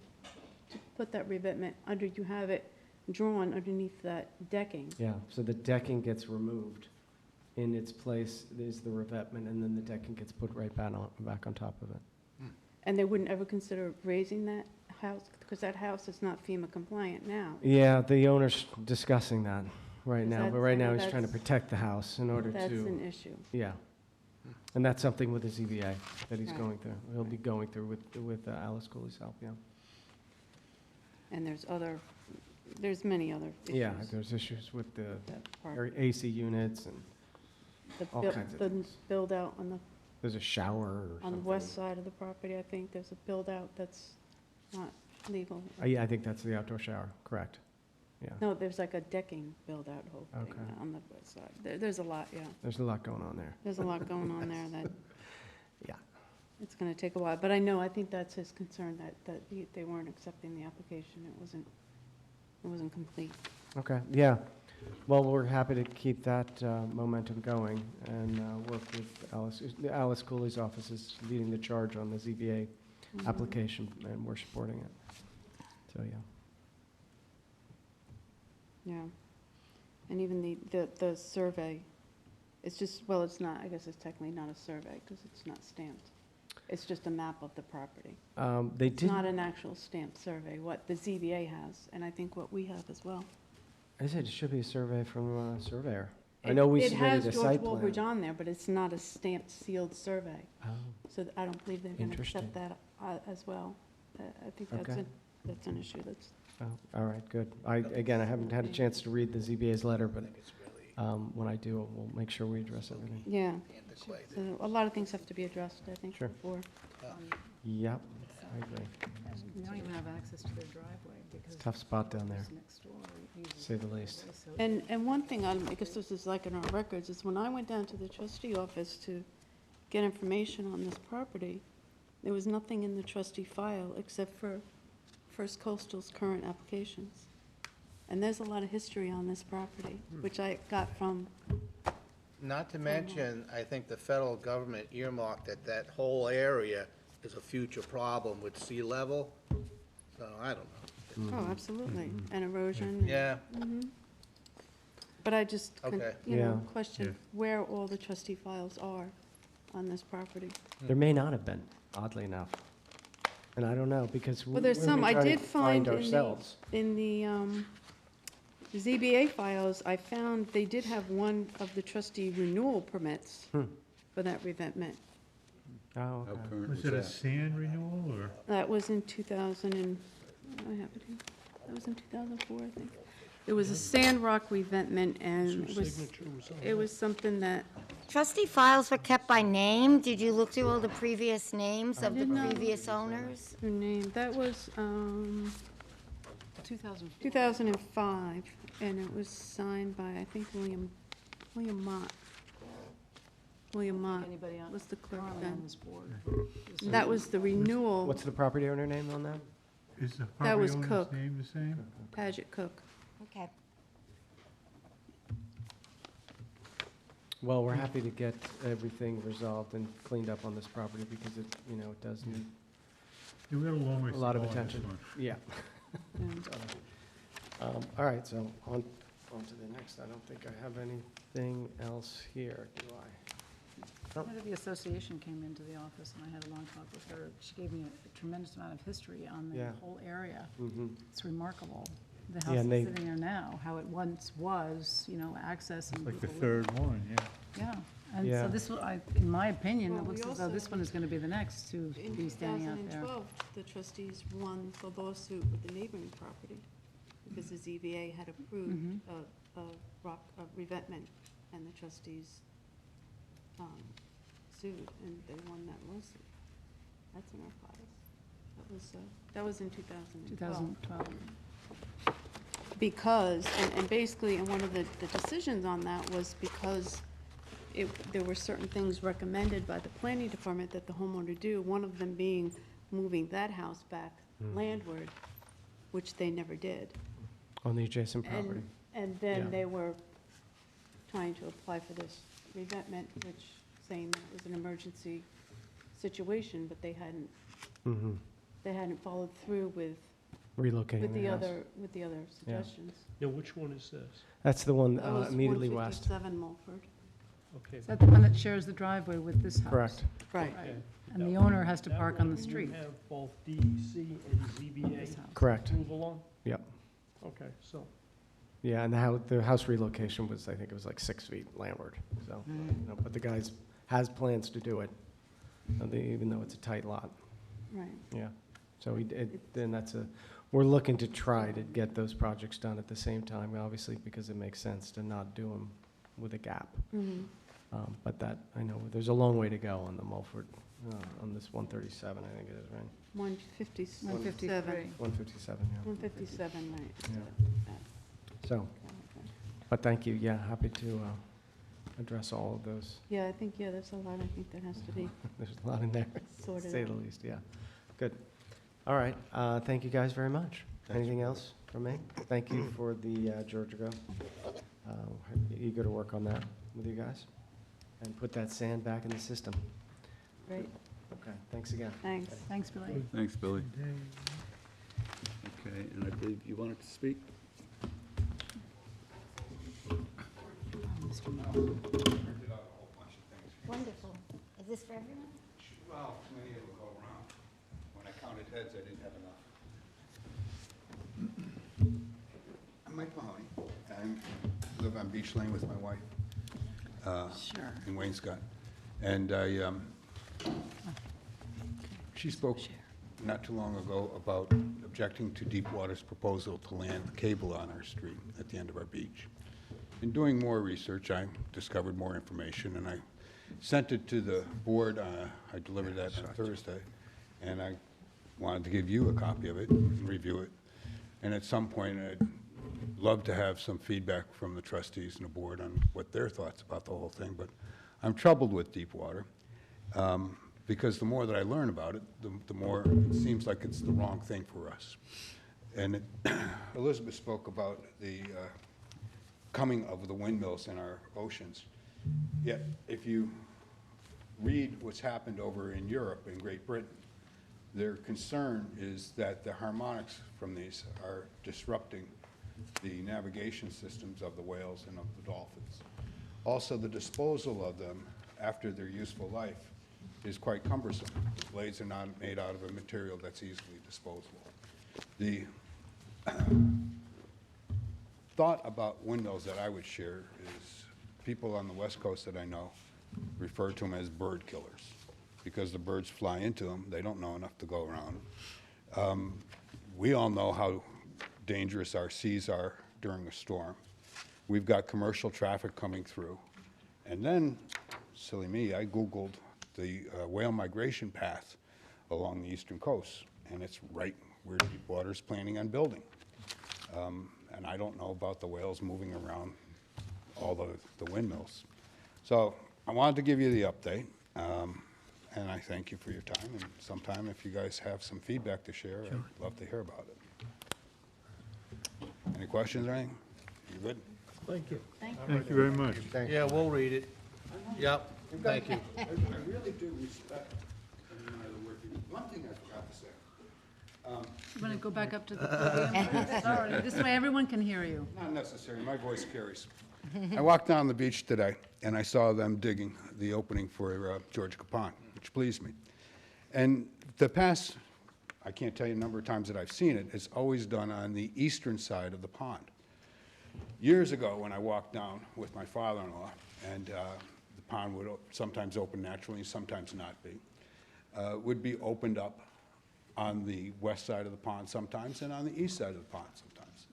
put that revetment under, you have it drawn underneath that decking?
Yeah, so the decking gets removed. In its place is the revetment, and then the decking gets put right back on top of it.
And they wouldn't ever consider raising that house, because that house is not FEMA compliant now.
Yeah, the owner's discussing that right
Is
now,
that-
but right
I know
now he's trying to
that's-
protect the house in order to.
That's an issue.
Yeah. And that's something with the ZBA that he's
Right.
going through. He'll be going through with Alice Cooley's help, yeah.
And there's many other issues.
Yeah, there's issues with the
That part.
AC units, and
The
all
buil-
kinds of
the
things.
build out
There's a shower or something.
on the west side of the property, I think there's a build out that's not legal.
Yeah, I think that's the outdoor shower, correct. Yeah,
No, there's like a decking build out whole thing
Okay.
on the west side. There's a lot, yeah.
there's a lot going on there.
There's a lot going on there that
Yeah.
it's gonna take a while. But I think that's his concern, that they weren't accepting the application. It wasn't complete.
Okay, yeah. Well, we're happy to keep that momentum going and work with Alice. Alice Cooley's office is leading the charge on the ZBA application, and we're supporting it. So, yeah.
Yeah. And even the survey, it's just, well, it's not, I guess it's technically not a survey because it's not stamped. It's just a map of the property.
They
It's
did,
not an actual stamped survey, what the ZBA has, and I think what we have as well.
I said it should be a survey from a surveyor. I know we submitted a
It has
site
George
plan.
Walbridge on there, but it's not a stamped sealed survey.
Oh,
So I don't believe they're going to
Interesting.
accept that as well. I think
Okay.
that's an issue that's,
oh, all right, good. Again, I haven't had a chance to read the ZBA's letter, but when I do, we'll make sure we address everything.
yeah. So a lot of things have to be addressed, I think,
Sure.
before.
Yep, I agree.
We don't even have access to their driveway because.
Tough spot down there,
who's next door uses
to say the
it,
least.
so-
And one thing, I guess this is like in our records, is when I went down to the trustee office to get information on this property, there was nothing in the trustee file except for First Coastal's current applications. And there's a lot of history on this property, which I got from,
Not to mention, I think the federal government earmarked that whole area is a future problem with sea level, so I don't know.
oh, absolutely, and erosion.
Yeah,
But I just,
Okay.
Yeah.
question where all the trustee files are on this property.
There may not have been, oddly enough. And I don't know, because
Well, there's some, I did find in the,
ourselves.
in the ZBA files, I found they did have one of the trustee renewal permits for that revetment.
Oh,
How
okay.
current
Was it a sand renewal, or?
That was in 2000 and, I have it here. That was in 2004, I think. It was a sand rock revetment, and
Your
it was,
signature was on
it was something that,
Trustee files were kept by name. Did you look through all the previous names of the
did not.
previous owners?
her name, that was
2004.
2005, and it was signed by, I think, William Mott. William Mott
Anybody on,
was the clerk
currently
then.
on this board.
That was the renewal,
What's the property owner name on that?
Is the
That was
property
Cook.
owner's name the same?
Paget Cook.
Okay.
Well, we're happy to get everything resolved and cleaned up on this property, because it, it does need
Yeah, we got a long ways
a
to
lot of
go on this
attention.
one.
Yeah.
Yeah.
All right, so on to the next. I don't think I have anything else here, do I?
The head of the association came into the office, and I had a long talk with her. She gave me a tremendous amount of history on the
Yeah.
whole area.
Mhm.
It's remarkable, the
Yeah,
house
and
that's
they-
sitting there now, how it once was, you know, access and
Like the
people living.
third one, yeah.
Yeah, and
Yeah.
so this, in my opinion,
Well,
it
we
looks as though
also-
this one is gonna be the next to
In
be standing out there.
2012, the trustees won the lawsuit with the neighboring property because the ZBA had approved
Mm-hmm.
a revetment, and the trustees sued, and they won that lawsuit. That's in our files. That was in 2012.
2012.
Because, and basically, and one of the decisions on that was because there were certain things recommended by the planning department that the homeowner do, one of them being moving that house back landward, which they never did.
On the adjacent property.
And
Yeah.
then they were trying to apply for this revetment, which, saying that it was an emergency situation, but they hadn't followed through with
Relocating the house.
with the other suggestions.
Now, which one is this?
That's the one
That was
immediately west.
157 Mulford.
Okay.
Is that the one that shares the driveway with this house?
Correct.
Right.
Okay.
And the
That
owner
one-
has to
that
park on
one
the
you
street.
have both DEC and ZBA
This house.
Correct.
approval on?
Yep.
Okay, so,
Yeah, and the house relocation was, I think it was like 6 feet landward, so, you know, but the guy's has plans to do it, even though it's a tight lot,
Right.
yeah. So then we're looking to try to get those projects done at the same time, obviously, because it makes sense to not do them with a gap. But that, I know, there's a long way to go on the Mulford, on this 137, I think it is, right?
157.
153.
157, yeah.
157, right.
Yeah. So, but thank you, yeah, happy to address all of those.
Yeah, I think, there's a lot, I think, that has to be
There's a lot in there, to
sorted
say
out.
the least, yeah. Good. All right, thank you guys very much. Anything else from me? Thank you for the Georgia. Eager to work on that with you guys and put that sand back in the system.
Great,
Okay, thanks again.
thanks.
Thanks, Billy.
Thanks, Billy. Okay, and I believe you wanted to speak?
Wonderful. Is this for everyone?
Well, many of them go around. When I counted heads, I didn't have enough. I'm Mike Mahoney. I live on Beach Lane with my wife.
Sure.
In Waynescott. And she spoke not too long ago about objecting to Deepwater's proposal to land cable on our street at the end of our beach. In doing more research, I discovered more information, and I sent it to the board. I delivered that on Thursday, and I wanted to give you a copy of it and review it. And at some point, I'd love to have some feedback from the trustees and the board on what their thoughts about the whole thing. But I'm troubled with Deepwater, because the more that I learn about it, the more it seems like it's the wrong thing for us. And Elizabeth spoke about the coming of the windmills in our oceans. Yet, if you read what's happened over in Europe, in Great Britain, their concern is that the harmonics from these are disrupting the navigation systems of the whales and of the dolphins. Also, the disposal of them after their useful life is quite cumbersome. The blades are not made out of a material that's easily disposable. The thought about windmills that I would share is people on the West Coast that I know refer to them as bird killers because the birds fly into them. They don't know enough to go around. We all know how dangerous our seas are during a storm. We've got commercial traffic coming through. And then, silly me, I Googled the whale migration path along the eastern coast, and it's right where Deepwater's planning on building. And I don't know about the whales moving around all the windmills. So I wanted to give you the update, and I thank you for your time. And sometime if you guys have some feedback to share, I'd love to hear about it. Any questions or anything? You good?
thank you.
Thank you very much.
Yeah, we'll read it. Yep, thank you.
I really do respect every one of the work you do. One thing I forgot to say.
You want to go back up to the podium? Sorry, this way everyone can hear you.
Not necessary, my voice carries. I walked down the beach today, and I saw them digging the opening for Georgia Pond, which pleased me. And the past, I can't tell you the number of times that I've seen it, it's always done on the eastern side of the pond. Years ago, when I walked down with my father-in-law, and the pond would sometimes open naturally, sometimes not be, would be opened up on the west side of the pond sometimes, and on the east side of the pond sometimes.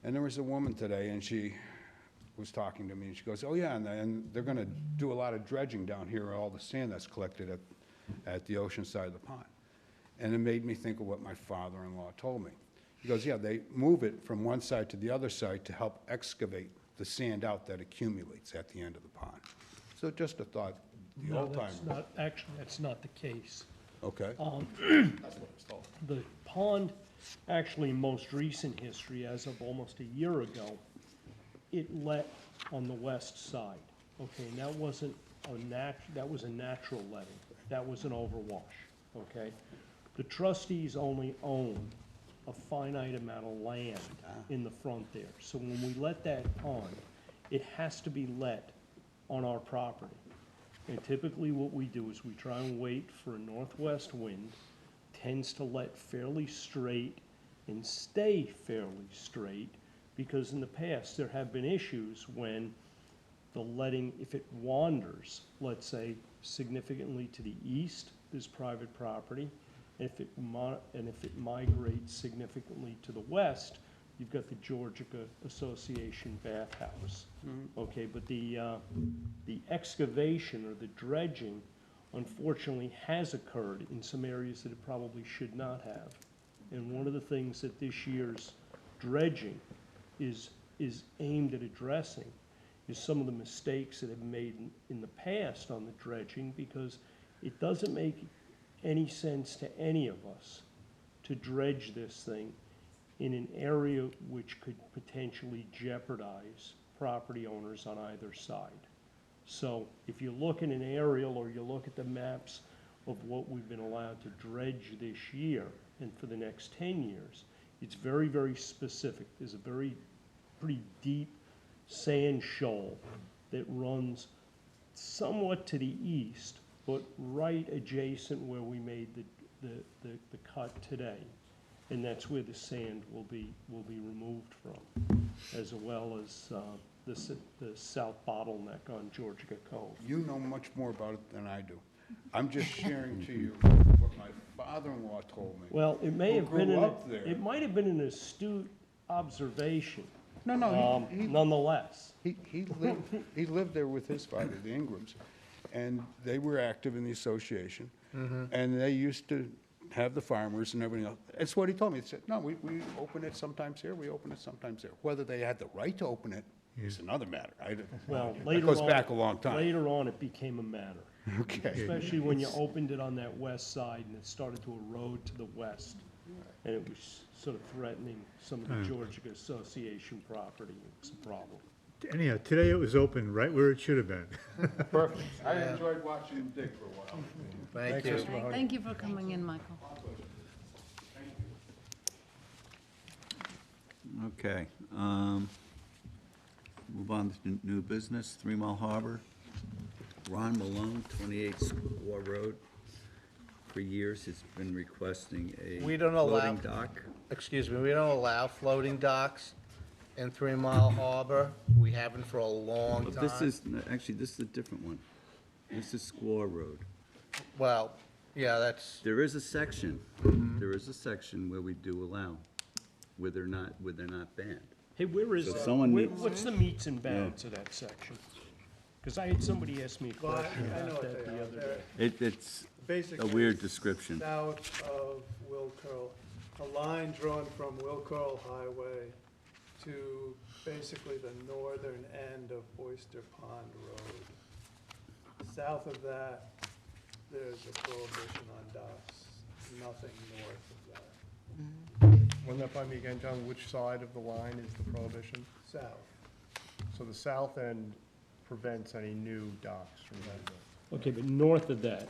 And there was a woman today, and she was talking to me, and she goes, oh yeah, and they're gonna do a lot of dredging down here, all the sand that's collected at the ocean side of the pond. And it made me think of what my father-in-law told me. He goes, yeah, they move it from one side to the other side to help excavate the sand out that accumulates at the end of the pond. So just a thought, the
No,
old time.
that's not, actually, that's not the case.
Okay.
That's what I was told. The pond, actually, most recent history, as of almost a year ago, it let on the west side. Okay, and that wasn't that was a natural letting. That was an overwash, okay? The trustees only own a finite amount of land in the front there. So when we let that on, it has to be let on our property. And typically what we do is we try and wait for a northwest wind, tends to let fairly straight and stay fairly straight, because in the past there have been issues when the letting, if it wanders, let's say, significantly to the east, there's private property. And if it migrates significantly to the west, you've got the Georgia Association bathhouse. Okay, but the excavation or the dredging, unfortunately, has occurred in some areas that it probably should not have. And one of the things that this year's dredging is aimed at addressing is some of the mistakes that have been made in the past on the dredging, because it doesn't make any sense to any of us to dredge this thing in an area which could potentially jeopardize property owners on either side. So if you look at an aerial or you look at the maps of what we've been allowed to dredge this year and for the next 10 years, it's very, very specific. There's a pretty deep sand shoal that runs somewhat to the east, but right adjacent where we made the cut today. And that's where the sand will be removed from, as well as the south bottleneck on Georgia Cove.
You know much more about it than I do. I'm just sharing to you what my father-in-law told me.
Well, it may
Who
have been
grew up there.
it might have been an astute observation.
No, he
Nonetheless.
He lived there with his father, the Ingrams, and they were active in the association, and they used to have the farmers and everything else. It's what he told me. He said, no, we open it sometimes here, we open it sometimes there. Whether they had the right to open it is another matter.
Well,
It
later
goes
on,
back a long time.
Later on, it became a matter.
Okay.
Especially when you opened it on that west side and it started to erode to the west. And it was sort of threatening some of the Georgia Association property. It's a problem.
Anyhow, today it was open right where it should have been.
Perfect. I enjoyed watching him dig for a while.
Thank you.
Thank you for coming in, Michael.
Okay. Move on to new business, 3 Mile Harbor. Ron Malone, 28 Squaw Road. For years, has been requesting a
We don't allow,
floating dock.
excuse me, we don't allow floating docks in 3 Mile Harbor. We haven't for a long
But
time.
this is, actually, this is a different one. This is Squaw Road.
Well, yeah, that's,
There is a section, there is a section where we do allow, where they're not banned.
Hey, where is
So
that?
someone needs-
What's the meets and bounds of that section? Because I had somebody ask me a
Well,
question
I know
about
what
that
they
the
are.
other
They're
day.
It's a
basically
weird description.
south of Will Curl, a line drawn from Will Curl Highway to basically the northern end of Oyster Pond Road. South of that, there's a prohibition on docks, nothing north of that.
Run that by me again, John, which side of the line is the prohibition?
South.
So the south end prevents any new docks from being
Okay, but north of that,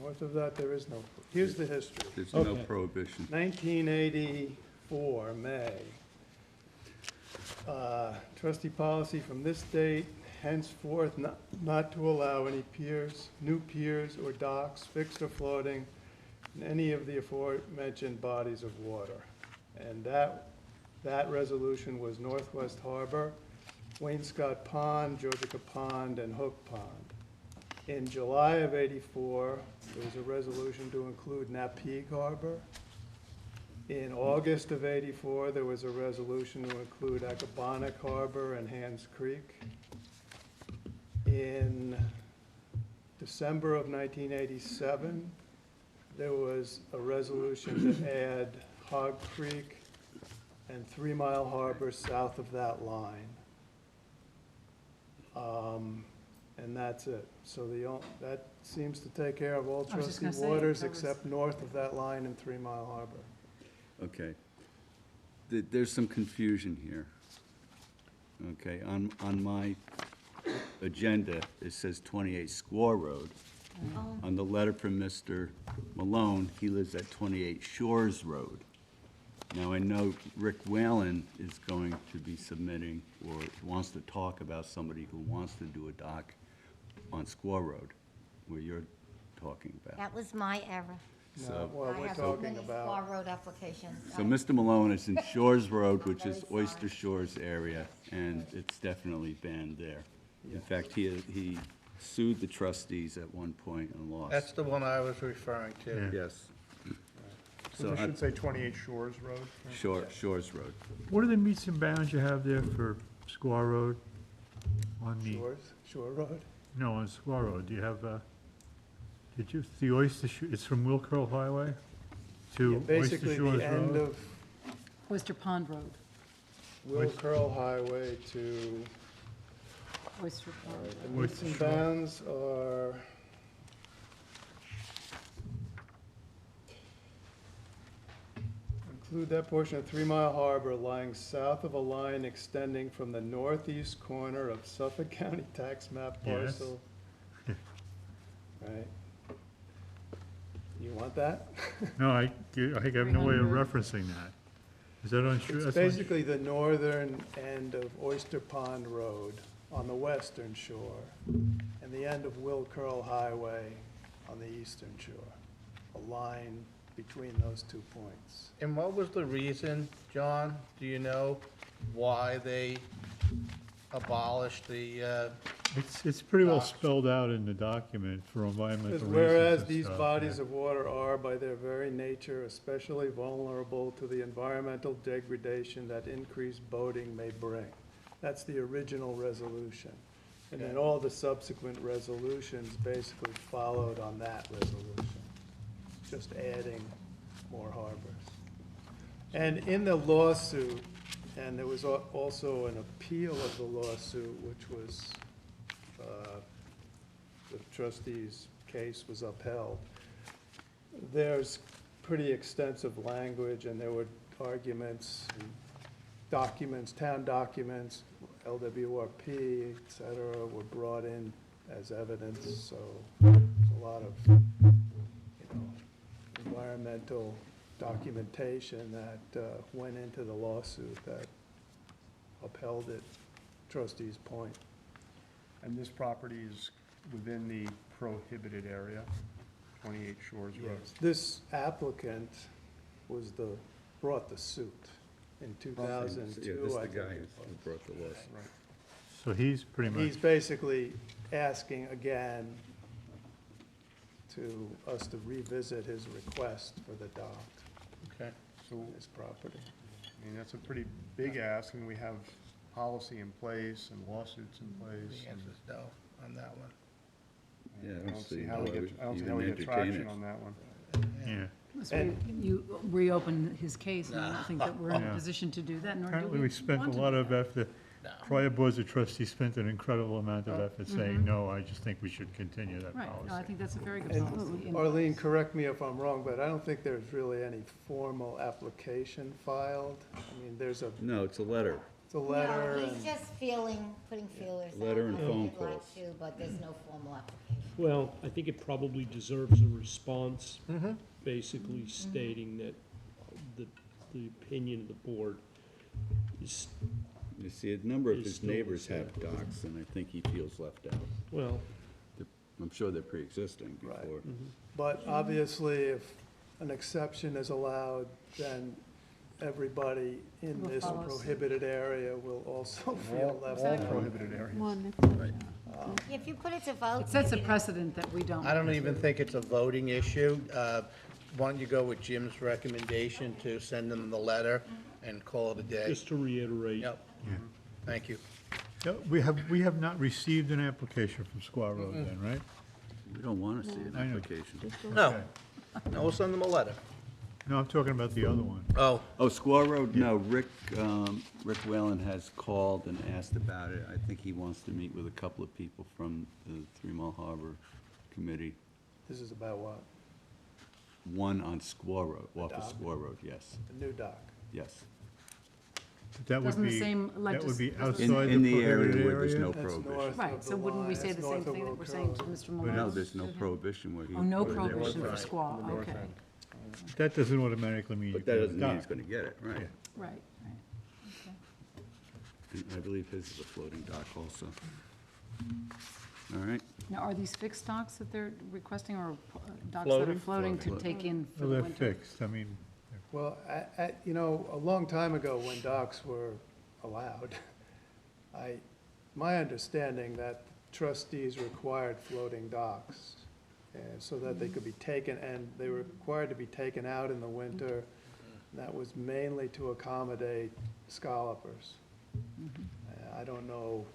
North of that, there is no, here's the history.
There's no
Okay.
prohibition.
1984, May. Trustee policy from this date henceforth not to allow any piers, new piers or docks, fixed or floating, in any of the aforementioned bodies of water. And that resolution was Northwest Harbor, Wainscott Pond, Georgica Pond, and Hook Pond. In July of '84, there was a resolution to include Napeague Harbor. In August of '84, there was a resolution to include Accabonac Harbor and Hands Creek. In December of 1987, there was a resolution to add Hog Creek and 3 Mile Harbor south of that line. And that's it. So that seems to take care of all
I was just
trustee
gonna say, it
waters
covers-
except north of that line in 3 Mile Harbor.
Okay. There's some confusion here. Okay, on my agenda, it says 28 Squaw Road.
Oh.
On the letter from Mr. Malone, he lives at 28 Shores Road. Now, I know Rick Whalen is going to be submitting, or wants to talk about somebody who wants to do a dock on Squaw Road, where you're talking about.
That was my error.
No,
So-
well,
I
we're
have
talking
many
about.
Squaw Road applications.
So Mr. Malone is in Shores Road, which is
Very
Oyster
sorry.
Shores area, and it's definitely banned there. In fact, he sued the trustees at one point and lost.
That's the one I was referring to.
Yeah.
Yes.
So we should say 28 Shores Road? right?
Shores Road.
What are the meets and bounds you have there for Squaw Road? On the,
Shore Road?
no, on Squaw Road, do you have, the Oyster, it's from Will Curl Highway to Oyster
Basically,
Shores
the end
Road?
of
Oyster Pond Road,
Will Curl Highway to,
Oyster Pond.
the meets and bounds are, include that portion of 3 Mile Harbor lying south of a line extending from the northeast corner of Suffolk County tax map
Yes.
parcel. Right? You want that?
No, I have no way of referencing that. Is that on,
It's
that's on,
basically the northern end of Oyster Pond Road on the western shore, and the end of Will Curl Highway on the eastern shore, a line between those 2 points.
And what was the reason, John, do you know, why they abolished the,
it's pretty well
docks.
spelled out in the document for environmental
Because
reasons
whereas
and
these
stuff,
bodies
yeah.
of water are by their very nature especially vulnerable to the environmental degradation that increased boating may bring. That's the original resolution. And then all the subsequent resolutions basically followed on that resolution, just adding more harbors. And in the lawsuit, and there was also an appeal of the lawsuit, which was, the trustee's case was upheld. There's pretty extensive language, and there were arguments, and documents, town documents, LWRP, et cetera, were brought in as evidence, so there's a lot of, environmental documentation that went into the lawsuit that upheld it, trustee's point.
And this property is within the prohibited area, 28 Shores Road.
This applicant brought the suit in 2002.
Yeah, this is
I
the
think
guy
it
who
was.
brought the lawsuit.
Right.
So he's pretty much,
He's basically asking again to us to revisit his request for the dock
okay.
So,
on his property.
I mean, that's a pretty big ask, and we have policy in place and lawsuits in place.
The
and
answer's no on that one.
Yeah,
I don't see how we get, I don't see
even
how we get
entertain
traction
it.
on that one.
yeah.
So you reopen his case, and I don't think that we're in a
Yeah.
position to do that, nor do
Apparently,
we
we spent
want
a
to
lot
do
of
that.
effort, prior boards of trustees spent an incredible amount of effort saying, no, I just think we should continue that
Right, no, I
policy.
think that's a very good
And
policy. and-
Arlene, correct me if I'm wrong, but I don't think there's really any formal application filed. I mean, there's
No, it's a letter.
a letter
No,
and.
he's just putting feelers out.
Letter and
like
phone
he'd like
calls.
to, But there's no formal application.
Well, I think it probably deserves a response, basically stating that the opinion of the board is
You see, a number of
It's
his
still the
neighbors
same.
have docks, and I think he feels left out.
Well,
I'm sure they're pre-existing
Right.
before.
But obviously, if an exception is allowed, then everybody in
Will
this
follow suit.
prohibited area will also feel left out.
Prohibited areas.
One,
If you put it to vote.
It sets a
you can-
precedent that we don't.
I don't even think it's a voting issue. Why don't you go with Jim's recommendation to send them the letter and call it a day?
just to reiterate.
Yep,
Yeah.
thank you.
Yeah, we have not received an application from Squaw Road then, right?
We don't want to see an
I know.
application.
No,
Okay.
no, we'll send them a letter.
No, I'm talking about the other one.
Oh,
Oh, Squaw Road, no, Rick Whalen has called and asked about it. I think he wants to meet with a couple of people from the 3 Mile Harbor Committee.
This is about what?
One on Squaw Road, off of
dock?
Squaw Road, yes,
The new dock.
yes.
But that would
Doesn't the
be,
same
that would be
doesn't-
outside
In
the
the area
prohibited
where there's no
area?
That's
prohibition.
north
Right,
of
so
the
wouldn't we
line.
say the
That's
same
north of
thing that
Oak
we're saying to
Grove.
Mr.
But
Malone?
no, there's no prohibition where he.
Oh, no
where there was
prohibition for
right.
squaw, okay.
That doesn't automatically mean you
But that
can
doesn't mean
dock.
he's going to get it, right?
Yeah.
Right, right. Okay.
And I believe his is a floating dock also. All right,
Now, are these fixed docks that they're requesting, or docks that are floating to take in for
Well,
the
they're
winter?
fixed, I mean,
Well, a long time ago, when docks were allowed, my understanding that trustees required floating docks, so that they could be taken, and they were required to be taken out in the winter. And that was mainly to accommodate scallopers. I don't know,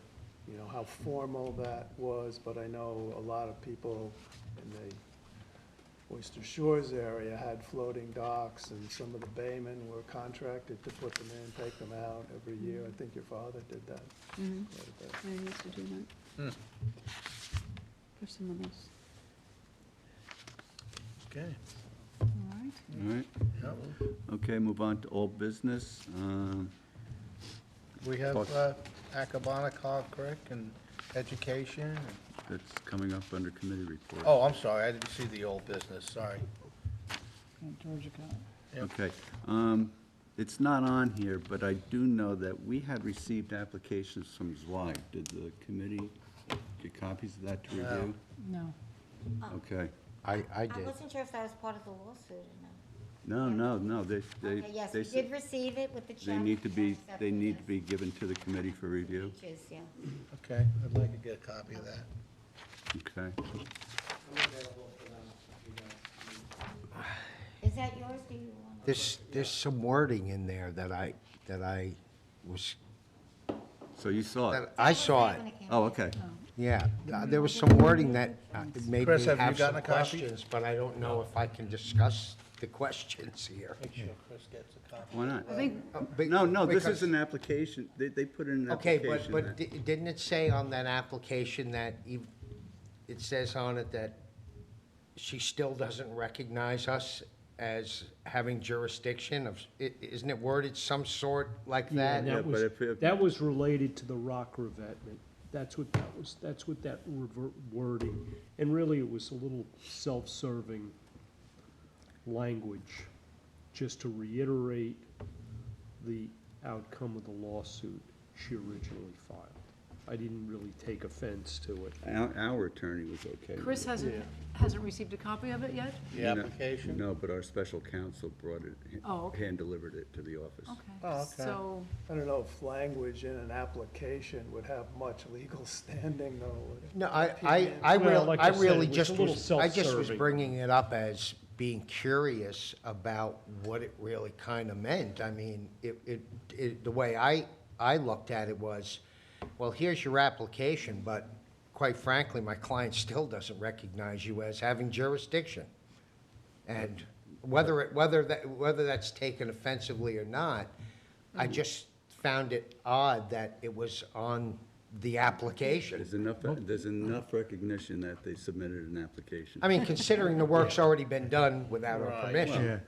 how formal that was, but I know a lot of people in the Oyster Shores area had floating docks, and some of the baymen were contracted to put them in, take them out every year. I think your father did that
Mhm.
quite a bit.
I used to do that. For someone else.
okay.
All right.
all right.
Yep.
Okay, move on to old business.
We have
Talk-
Acabana Creek and education.
That's coming up under committee report.
Oh, I'm sorry, I didn't see the old business, sorry.
Georgia got it.
Yep.
Okay, it's not on here, but I do know that we had received applications from Zweig. Did the committee get copies of that to review?
No.
Okay.
I
I
did.
wasn't sure if that was part of the lawsuit or not.
No, they,
Okay, yes,
they
we
said
did receive it with the check.
they need to be,
Accepted
they need to
it.
be given to the committee for review.
Peaches, yeah.
Okay, I'd like to get a copy of that.
Okay.
Is that yours, do you want?
There's some wording in there that I was,
So you saw it?
that I saw it.
Oh, okay.
Yeah, there was some wording that made me
Chris, have you
have some
gotten a copy?
questions, but I don't know if I can discuss the questions here.
Make sure Chris gets a copy.
Why not?
I think,
No, this
because-
is an application. They put in an
Okay,
application.
but
that-
didn't it say on that application that it says on it that she still doesn't recognize us as having jurisdiction of, isn't it worded some sort like
Yeah,
that?
Yeah,
that
but
was,
if-
that was related to the rock revetment. That's what that was, that's what that wording, and really it was a little self-serving language, just to reiterate the outcome of the lawsuit she originally filed. I didn't really take offense to it.
Our attorney was okay. with
Chris
it.
hasn't received a copy of it yet?
The
No,
application?
No, but our special counsel brought it,
Oh, okay.
hand-delivered it to the office.
Okay.
Oh, okay.
So,
I don't know if language in an application would have much legal standing, though. would it?
No,
Well, like I said,
really
it was
just
a little
was, I just was
self-serving.
bringing it up as being curious about what it really kind of meant. I mean, the way I looked at it was, well, here's your application, but quite frankly, my client still doesn't recognize you as having jurisdiction. And whether that's taken offensively or not, I just found it odd that it was on the application.
There's enough recognition that they submitted an application.
I mean, considering the work's already been done without our
Right.
permission.
yeah.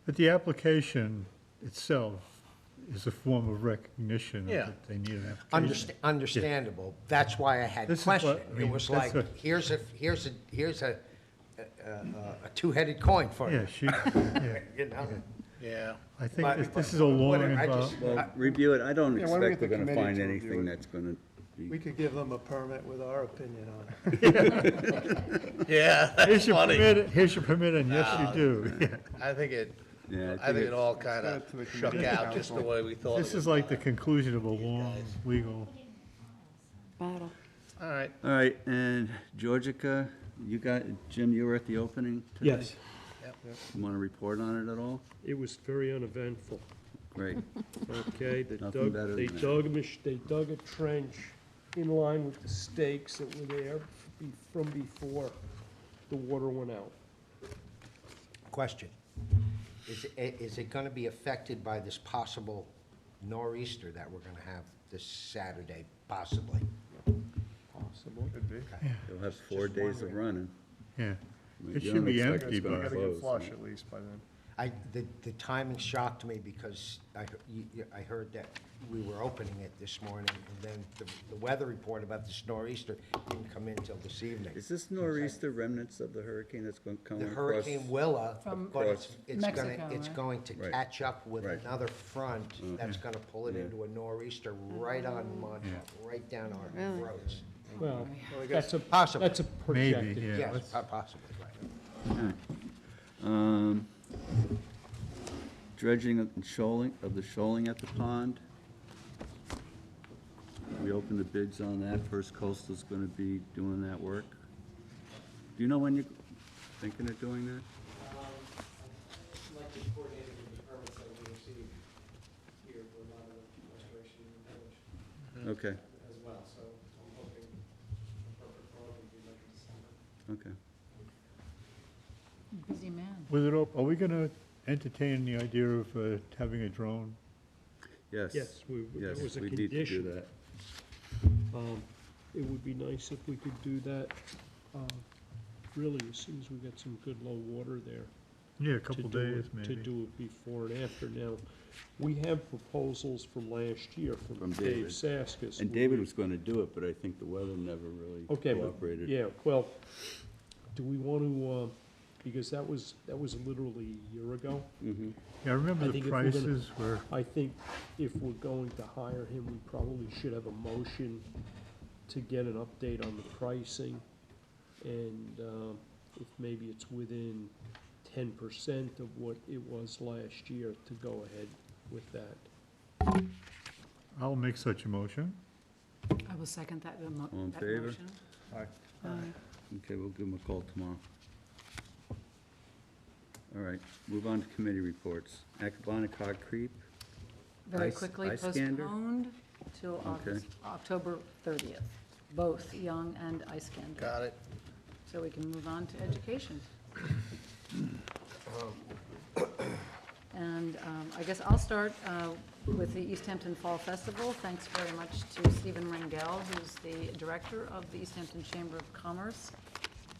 But the application itself is a form of recognition
Yeah.
that they need an application.
Understandable. That's why I had
This is what-
question.
I
It
mean,
was
that's
like,
what-
here's a two-headed coin for
Yeah,
you.
she, yeah.
You know?
Yeah.
I think
But-
this is a long,
whatever, I just-
Well, review it. I don't
Yeah, why don't we
expect we're
get the
gonna
committee
find
to review
anything
it?
that's gonna
We
be,
could give them a permit with our opinion on it.
Yeah, that's
here's your
funny.
permit, here's your permit, and yes, you do. Yeah.
I think it,
yeah.
I think it all kind
Let's
of
go to the
shook
committee
out just the
council.
way we thought it
This
would.
is like the conclusion of a long legal.
Battle.
All right.
All right, and Georgica, Jim, you were at the opening today?
Yes,
You wanna report on it at all?
it was very uneventful.
Great.
Okay,
Nothing better
they
than that.
dug a trench in line with the stakes that were there from before the water went out.
Question. Is it gonna be affected by this possible nor'easter that we're gonna have this Saturday, possibly?
Possible.
Could be.
You'll have 4 days of running.
Yeah.
I mean,
It
you
should
don't
be
expect
empty
it's
by-
gonna
Gotta get
close,
flush
right?
at least by then.
The timing shocked me because I heard that we were opening it this morning, and then the weather report about this nor'easter didn't come in till this evening.
Is this nor'easter remnants of the hurricane that's going to come
The
across?
Hurricane Willa,
From
but it's
Mexico,
it's
right?
going to
Right.
catch up with
Right.
another front that's gonna pull it
Yeah.
into a nor'easter right on Montauk, right down our
Really?
roads.
Well,
I guess-
that's a
Maybe,
projected.
yeah.
Yes,
let's-
possibly, right.
Dredging and shoaling, the shoaling at the pond. We opened the bids on that. First Coastal's going to be doing that work. Do you know when you're thinking of doing that?
Like to coordinate with the permits that we received here for a lot of the restoration in the village
Okay,
as well, so I'm hoping the perfect for would be like in December.
okay.
Busy man.
Are we gonna entertain the idea of having a drone?
Yes.
Yes,
Yes,
that was a
we need to do
condition.
that.
It would be nice if we could do that, really, as soon as we get some good low water there.
Yeah, a
to
couple
do
days,
it-
maybe.
To do it before and after. Now, we have proposals from last year
From
from
David.
Dave Saskis.
And David was going to do it, but I think the weather never really
Okay, but,
cooperated.
yeah, well, do we want to, because that was literally a year ago.
Mhm.
Yeah, I remember
I
the
think if we're gonna-
prices were,
I think if we're going to hire him, we probably should have a motion to get an update on the pricing. And if maybe it's within 10% of what it was last year, to go ahead with that.
I'll make such a motion.
I will second that,
All in
that
favor?
motion.
Aye.
Okay, we'll give him a call tomorrow. All right, move on to committee reports. Acabonic Creek,
Very
Ice-
quickly
ice scander?
postponed till
Okay.
October 30th, both Young and Ice Gander.
Got it.
So we can move on to education. And I guess I'll start with the East Hampton Fall Festival. Thanks very much to Stephen Rangel, who's the director of the East Hampton Chamber of Commerce.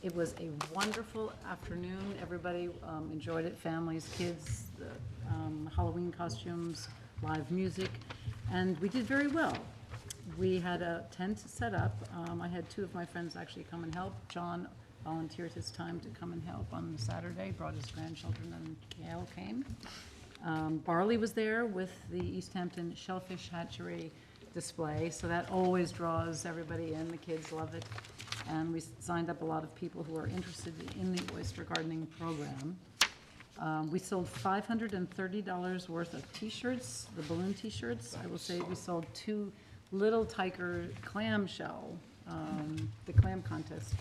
It was a wonderful afternoon. Everybody enjoyed it, families, kids, the Halloween costumes, live music, and we did very well. We had a tent set up. I had two of my friends actually come and help. John volunteered his time to come and help on Saturday, brought his grandchildren, and Gail came. Barley was there with the East Hampton Shellfish Hatchery display, so that always draws everybody in. The kids love it. And we signed up a lot of people who are interested in the oyster gardening program. We sold $530 worth of T-shirts, the balloon T-shirts. I will say we sold 2 Little Tiger clam shell, the Clam Contest.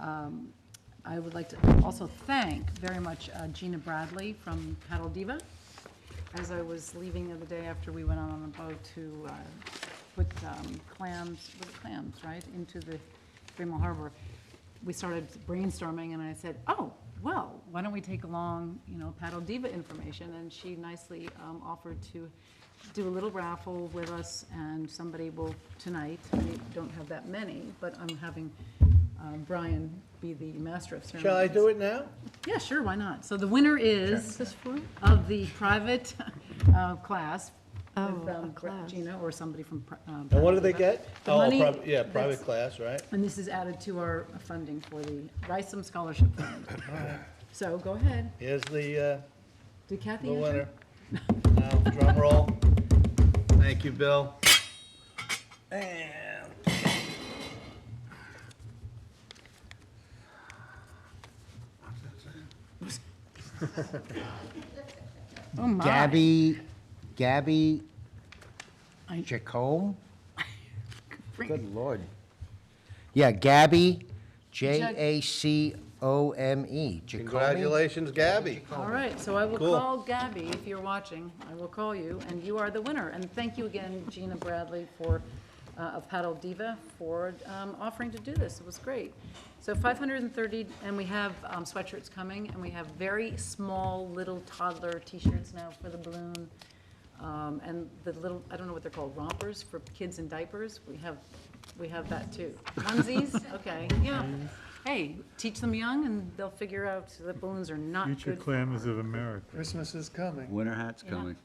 I would like to also thank very much Gina Bradley from Paddle Diva. As I was leaving the other day after we went out on a boat to put clams, right, into the Fremont Harbor, we started brainstorming, and I said, oh, well, why don't we take along, Paddle Diva information? And she nicely offered to do a little raffle with us, and somebody will tonight, we don't have that many, but I'm having Brian be the master of ceremonies.
Shall I do it now?
Yeah, sure, why not? So the winner is of the private class.
Oh,
with,
a class.
Gina or somebody from.
And what do they get?
The
Oh,
money
yeah, private
that's-
class, right?
And this is added to our funding for the Rysam Scholarship Fund. So go ahead.
Here's the
Did Kathy
The
enter?
winner. Now, drum roll. Thank you, Bill. And
Oh, my.
Gabby
I-
Jacome? Good Lord. Yeah, Gabby, Jacome. Jacome.
congratulations, Gabby.
All right, so I will
Cool.
call Gabby, if you're watching, I will call you, and you are the winner. And thank you again, Gina Bradley, of Paddle Diva, for offering to do this. It was great. So 530, and we have sweatshirts coming, and we have very small little toddler T-shirts now for the balloon. And the little, I don't know what they're called, rompers for kids in diapers. We have that too. Onesies, okay, yeah. Hey, teach them young and they'll figure out that balloons are not good.
Future Clammers of America.
Christmas is coming.
Winter hat's coming.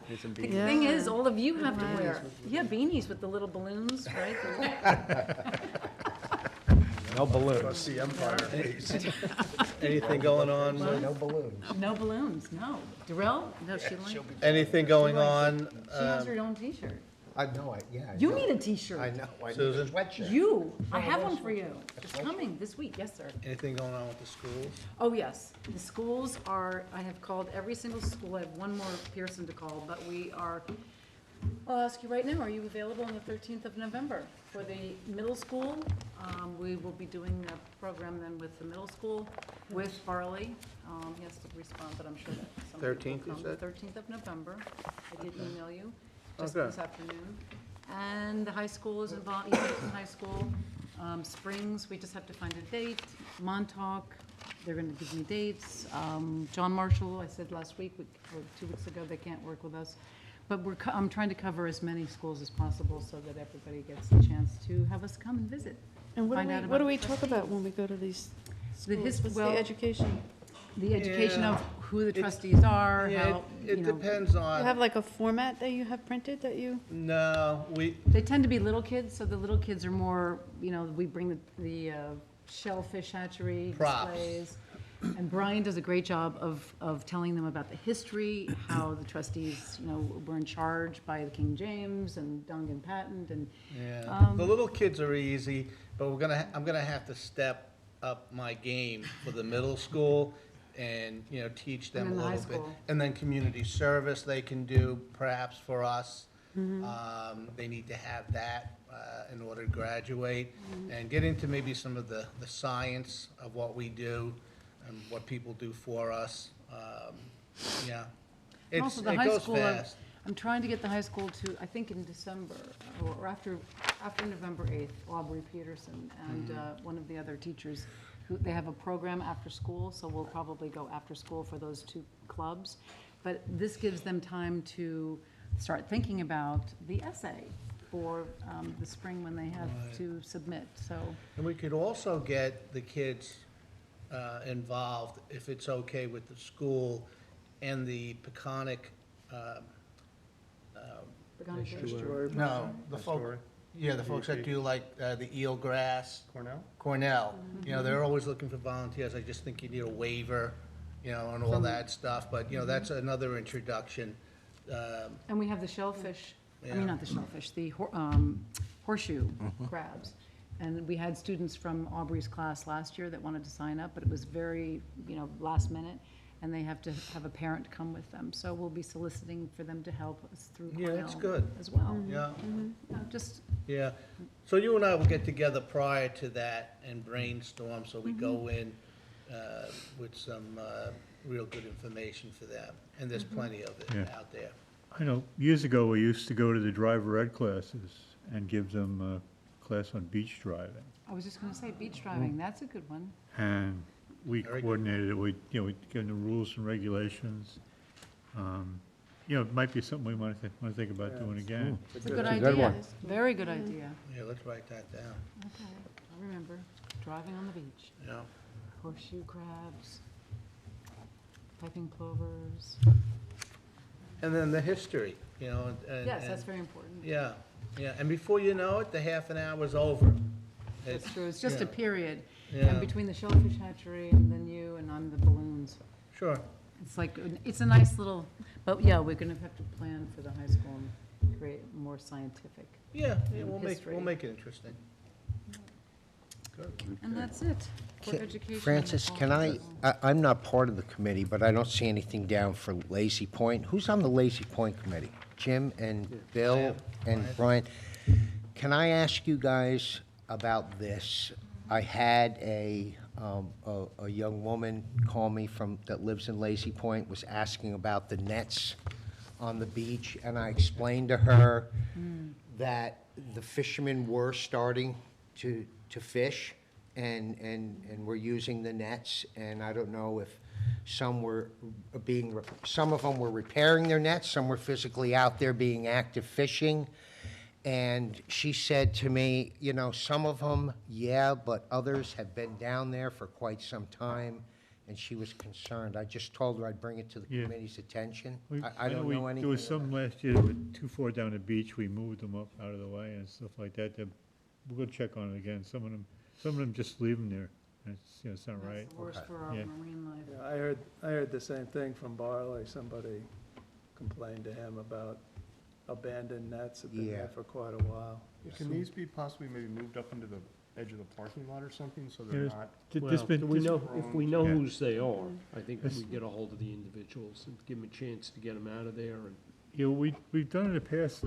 The thing is, all of you have to wear, yeah, beanies with the little balloons, right?
No balloons.
Trustee Empire. Anything going on?
No balloons.
No balloons, no. Darrell? No, Sheila?
Anything going on?
She has her own T-shirt.
I know, yeah. I
You
know.
need a T-shirt.
I know, I need a
Susan?
sweatshirt.
You, I have one for you. It's coming this week, yes, sir.
Anything going on with the schools?
Oh, yes. The schools are, I have called every single school. I have one more Pearson to call, but we are, I'll ask you right now, are you available on the 13th of November? For the middle school, we will be doing a program then with the middle school with Farley. He has to respond, but I'm sure that somebody will
13th, you
come.
said?
13th of November. I did email you just
Okay.
this afternoon. And the high school is involved, East Hampton High School. Springs, we just have to find a date. Montauk, they're gonna give me dates. John Marshall, I said last week, or 2 weeks ago, they can't work with us. But I'm trying to cover as many schools as possible so that everybody gets a chance to have us come and visit.
And what
Find
do
out
we,
about
what do
the
we talk
trustees.
about when we go to these
The
schools?
his-
What's
well,
the education?
The education
Yeah.
of who the trustees are,
Yeah,
how,
it
you know.
depends
You
on,
have like a format that you have printed that you?
no,
They tend to be little kids, so the little kids are more, you know, we bring the shellfish hatchery
Props.
displays. And Brian does a great job of telling them about the history, how the trustees, you know, were in charge by the King James and Duncan Patent and,
yeah, the little kids are easy, but I'm gonna have to step up my game for the middle school and, you know, teach them a
And then the high
little bit.
school.
And then community service they can do perhaps for us.
Mm-hmm.
They need to have that in order to graduate
Mm-hmm.
and get into maybe some of the science of what we do and what people do for us. Yeah.
and also the
It
high
goes
school.
fast.
I'm trying to get the high school to, I think in December, or after November 8th, Aubrey Peterson and one of the other teachers, they have a program after school, so we'll probably go after school for those 2 clubs. But this gives them time to start thinking about the essay for the spring when they have to submit, so.
And we could also get the kids involved, if it's okay with the school, and the Peconic, no, the folk, yeah, the folks that do like the eelgrass. Cornell. You know, they're always looking for volunteers. I just think you need a waiver, you know, and all that stuff, but, you know, that's another introduction.
And we have the shellfish, I
Yeah.
mean, not the shellfish, the horseshoe crabs. And we had students from Aubrey's class last year that wanted to sign up, but it was very, you know, last minute, and they have to have a parent come with them. So we'll be soliciting for them to help us through
Yeah,
Cornell
that's good.
as well.
Yeah.
Just,
Yeah, so you and I will get together prior to that and brainstorm, so we go in with some real good information for them, and there's plenty of it
Yeah.
out there.
I know, years ago, we used to go to the driver ed classes and give them a class on beach driving.
I was just gonna say, beach driving, that's a good one.
And we
Very good.
coordinated it, we give them the rules and regulations. You know, it might be something we want to think about doing again.
It's a good
It's a good
idea,
one.
very good idea.
Yeah, let's write that down,
Okay, I remember, driving on the beach,
yeah.
horseshoe crabs, piping plovers.
And then the history, you know, and.
Yes, that's
and-
very important.
Yeah, yeah, and before you know it, the half an hour's over.
That's true, it's just a
yeah.
period.
Yeah.
And between the shellfish hatchery and then you and I'm the balloons.
Sure.
It's like, it's a nice little, but yeah, we're gonna have to plan for the high school and create more scientific.
Yeah, we'll
History.
make it interesting.
And that's it for education.
Francis, can I'm not part of the committee, but I don't see anything down for Lazy Point. Who's on the Lazy Point committee? Jim and Bill and Brian? Can I ask you guys about this? I had a young woman call me that lives in Lazy Point, was asking about the nets on the beach, and I explained to her that the fishermen were starting to fish and were using the nets, and I don't know if some of them were repairing their nets, some were physically out there being active fishing. And she said to me, you know, some of them, yeah, but others have been down there for quite some time, and she was concerned. I just told her I'd bring it to the committee's attention. I don't know anything.
There was some last year with too far down the beach, we moved them up out of the way and stuff like that. We're gonna check on it again. Some of them just leave them there. It's, it's not right.
That's the worst for our marine life.
Yeah, I heard the same thing from Barley. Somebody complained to him about abandoned nets have been there for quite a while.
Can these be possibly maybe moved up into the edge of the parking lot or something, so they're
There's-
not?
If we know
Yeah.
whose they are, I think we get a hold of the individuals and give them a chance to get them out of there and.
You know, we've done in the past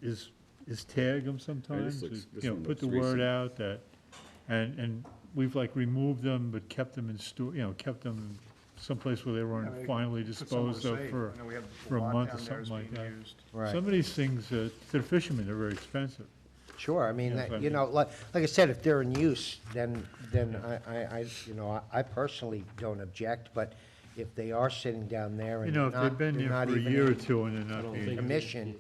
is tag them sometimes,
this
you know,
one
put the
looks
word
recent.
out that, and we've like removed them, but kept them in kept them someplace where they weren't finally disposed of for a month or something like that.
Right.
Some of these things, to the fishermen, they're very expensive.
Sure, I mean,
Yeah,
that, you know, like I said, if they're in use, then I personally don't object, but if they are sitting down there
You
and
know,
they're
if they've been there
not
for a
even
year or
in
two and they're not being.
commission,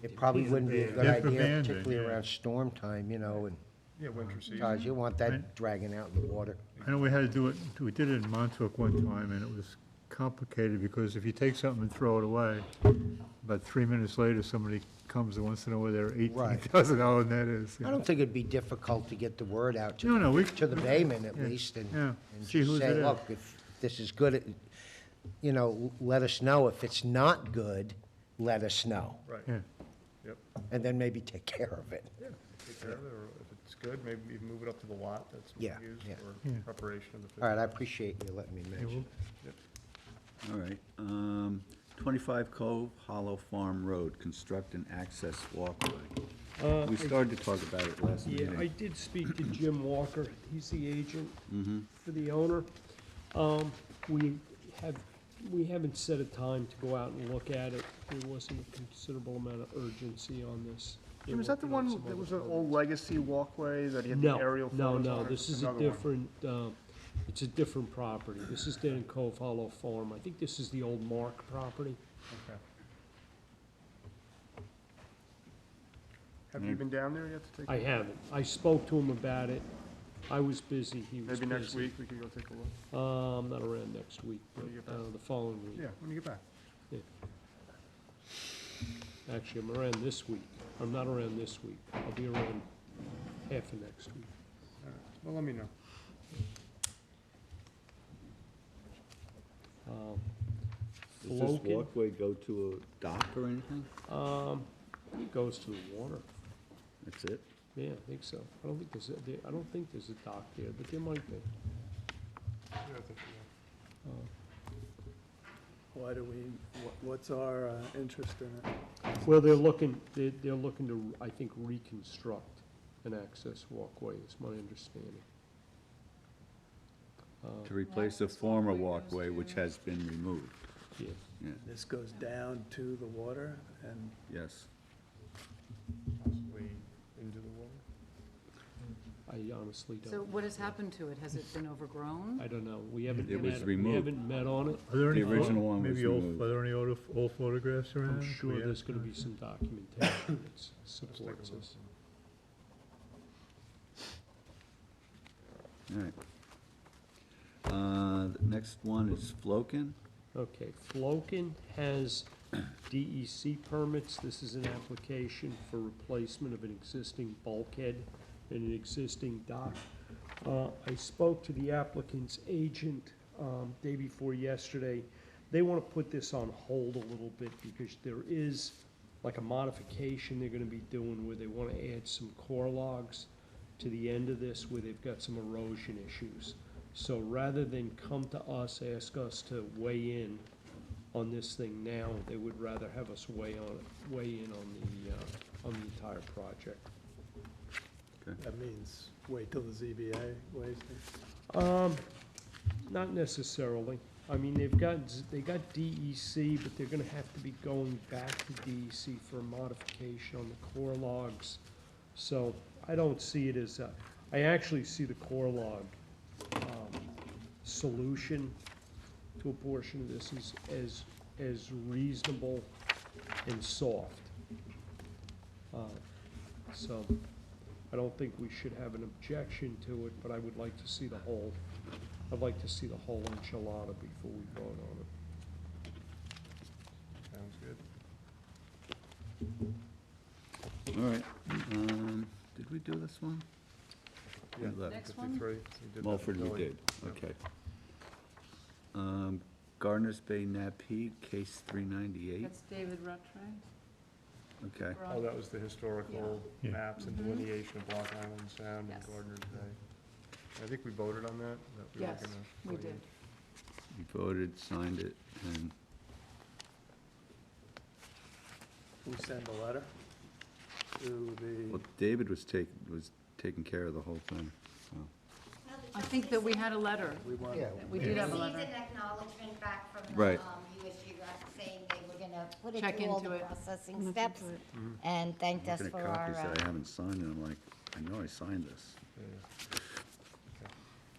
it probably wouldn't be a good
Yeah,
idea,
abandoned,
particularly
yeah.
around storm time, you know, and
Yeah, winter season.
guys, you want that dragging out in the water.
I know we had to do it, we did it in Montauk one time, and it was complicated, because if you take something and throw it away, about 3 minutes later, somebody comes and wants to know where their $18,000 net is.
I don't think it'd be difficult to get the word out to,
No,
to the baymen at
yeah,
least, and
yeah.
and
See
just
who's
say,
it is.
look, if this is good, you know, let us know. If it's not good, let us know.
Right.
Yeah.
Yep.
And then maybe take care of it.
Yeah, take care of it, or if it's good, maybe even move it up to the lot that's
Yeah,
used
yeah.
for
Yeah.
preparation of the fish.
All right, I appreciate you letting me mention.
All right, 25 Cove Hollow Farm Road, construct an access walkway. We started to talk about it last
Yeah,
meeting.
I did speak to Jim Walker, he's the agent
Mm-hmm.
for the owner. We haven't set a time to go out and look at it. There wasn't a considerable amount of urgency on this. They're
Was that the
working on
one,
some
that
other
was an
permits.
old legacy walkway that he had the aerial photos
No,
on? Or
this is a
another one?
different, it's a different property. This is down in Cove Hollow Farm. I think this is the old Mark property.
Okay. Have you been down there yet to take? a
I
look?
haven't. I spoke to him about it. I was busy, he was busy.
Maybe next week we could go take a look?
Not around next week, but,
When you get back?
the following week.
Yeah, when you get back.
Actually, I'm around this week. I'm not around this week. I'll be around half of next week.
All right. Well, let me know.
Does this
Floken,
walkway go to a dock or anything?
it goes to the water.
That's it?
Yeah, I think so. I don't think there's a dock there, but there might be.
Why do we, what's our interest in it?
Well, they're looking to, I think, reconstruct an access walkway, is my understanding.
To replace a former walkway which has been removed?
Yeah.
Yeah,
This goes down to the water, and
yes.
Possibly into the water?
I honestly
So
don't.
what has happened to it? Has it been overgrown?
I don't know. We haven't
It was
met, we
removed.
haven't met on it.
Are there any
The original one was
maybe
removed.
are there any old photographs around?
I'm sure
Yeah.
there's gonna be some documentation that supports this.
All right. The next one is Floken.
Okay, Floken has DEC permits. This is an application for replacement of an existing bulkhead and an existing dock. I spoke to the applicant's agent day before yesterday. They want to put this on hold a little bit because there is like a modification they're going to be doing where they want to add some core logs to the end of this where they've got some erosion issues. So rather than come to us, ask us to weigh in on this thing now, they would rather have us weigh in on the entire project.
That means wait till the ZBA weighs in.
Not necessarily. I mean, they got DEC, but they're gonna have to be going back to DEC for a modification on the core logs. So I don't see it as, I actually see the core log solution to a portion of this as reasonable and soft. So I don't think we should have an objection to it, but I would like to see the whole, I'd like to see the whole enchilada before we vote on it.
Sounds good.
All right. Did we do this one?
Yeah,
We left.
Next one?
53. You did that
Mulford, we
Billy.
did,
Yep.
okay. Gardner's Bay Napeed, case 398,
That's David Rattray.
okay.
Oh, that was the historical
Yeah.
maps and delineation of Block Island Sound and
Yes.
Gardner's Bay. I think we voted on that. that we were
Yes,
gonna
we
weigh
did.
in.
You voted, signed it, and
We send a letter to
well,
the,
David was taking care of the whole thing, so.
I think that we had a letter.
we want,
Yeah.
We did have a letter.
Received an acknowledgement back from the
Right.
USG rep saying they were gonna put it
Check
through all
into
the
it.
processing
Look
steps
into it.
and thanked us
Looking
for
at copies
our,
that I haven't signed, and I'm like, I know I signed this.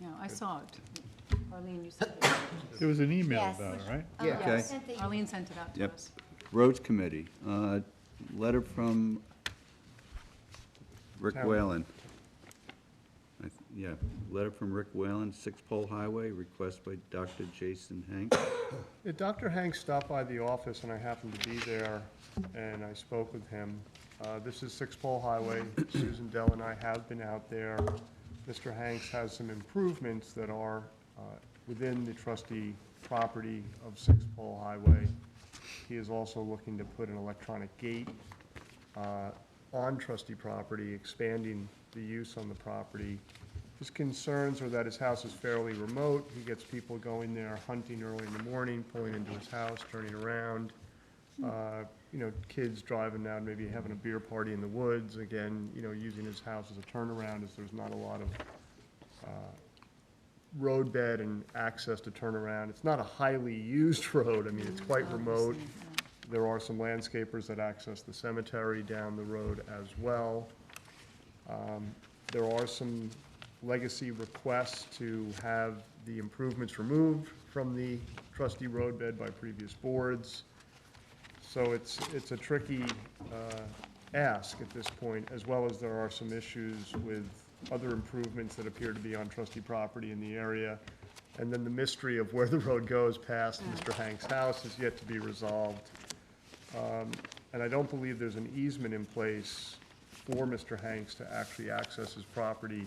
Yeah, I saw it. Arlene, you said it.
There was an email
Yes.
about it, right?
Yeah.
Okay.
Yes, Arlene sent it out to
Yep.
us.
Roads Committee, letter from Rick
Town.
Whalen. Yeah, letter from Rick Whalen, 6-Pole Highway, request by Dr. Jason Hanks.
Yeah, Dr. Hanks stopped by the office and I happened to be there and I spoke with him. This is 6-Pole Highway. Susan Dell and I have been out there. Mr. Hanks has some improvements that are within the trustee property of 6-Pole Highway. He is also looking to put an electronic gate on trustee property, expanding the use on the property. His concerns are that his house is fairly remote. He gets people going there hunting early in the morning, pulling into his house, turning around. Kids driving down, maybe having a beer party in the woods, again, using his house as a turnaround, as there's not a lot of roadbed and access to turn around. It's not a highly used road. I mean, it's quite remote. There are some landscapers that access the cemetery down the road as well. There are some legacy requests to have the improvements removed from the trustee roadbed by previous boards. So it's a tricky ask at this point, as well as there are some issues with other improvements that appear to be on trustee property in the area. And then the mystery of where the road goes past Mr. Hanks' house is yet to be resolved. And I don't believe there's an easement in place for Mr. Hanks to actually access his property.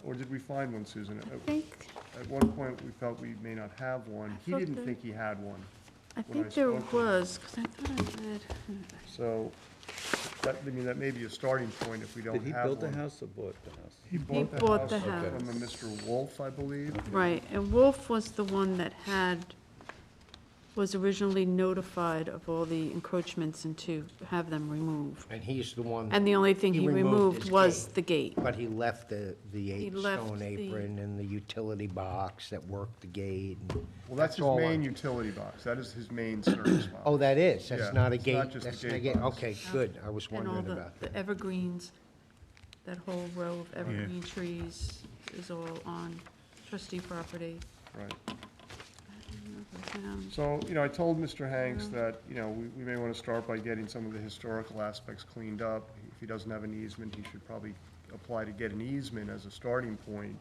Or did we find one, Susan?
I think,
At one point, we felt we may not have one. He
thought
didn't
there-
think he had one.
I
when
think there
spoke to him.
was, because I thought I read.
So, that may be a starting point if we don't
Did he
have
build the
one.
house or bought the house?
He
bought
bought
the
the house
house.
from a Mr. Wolf, I believe.
Right, and Wolf was the one that was originally notified of all the encroachments and to have them removed.
And he's the one.
And the only thing he removed
his
was
gate.
the gate.
But he left the
He left
eight-stone
the-
apron and the utility box that worked the gate. and
Well, that's his
all
main
on-
utility box. That is his main service box.
Oh, that is?
Yeah,
That's not a
it's
gate?
not just a
That's
gate
not a gate.
box.
Okay, good. I was
And all
wondering
the
about that.
the evergreens, that whole row of evergreen trees is all on trustee property.
Right.
I don't know if I found-
So, I told Mr. Hanks that, we may want to start by getting some of the historical aspects cleaned up. If he doesn't have an easement, he should probably apply to get an easement as a starting point.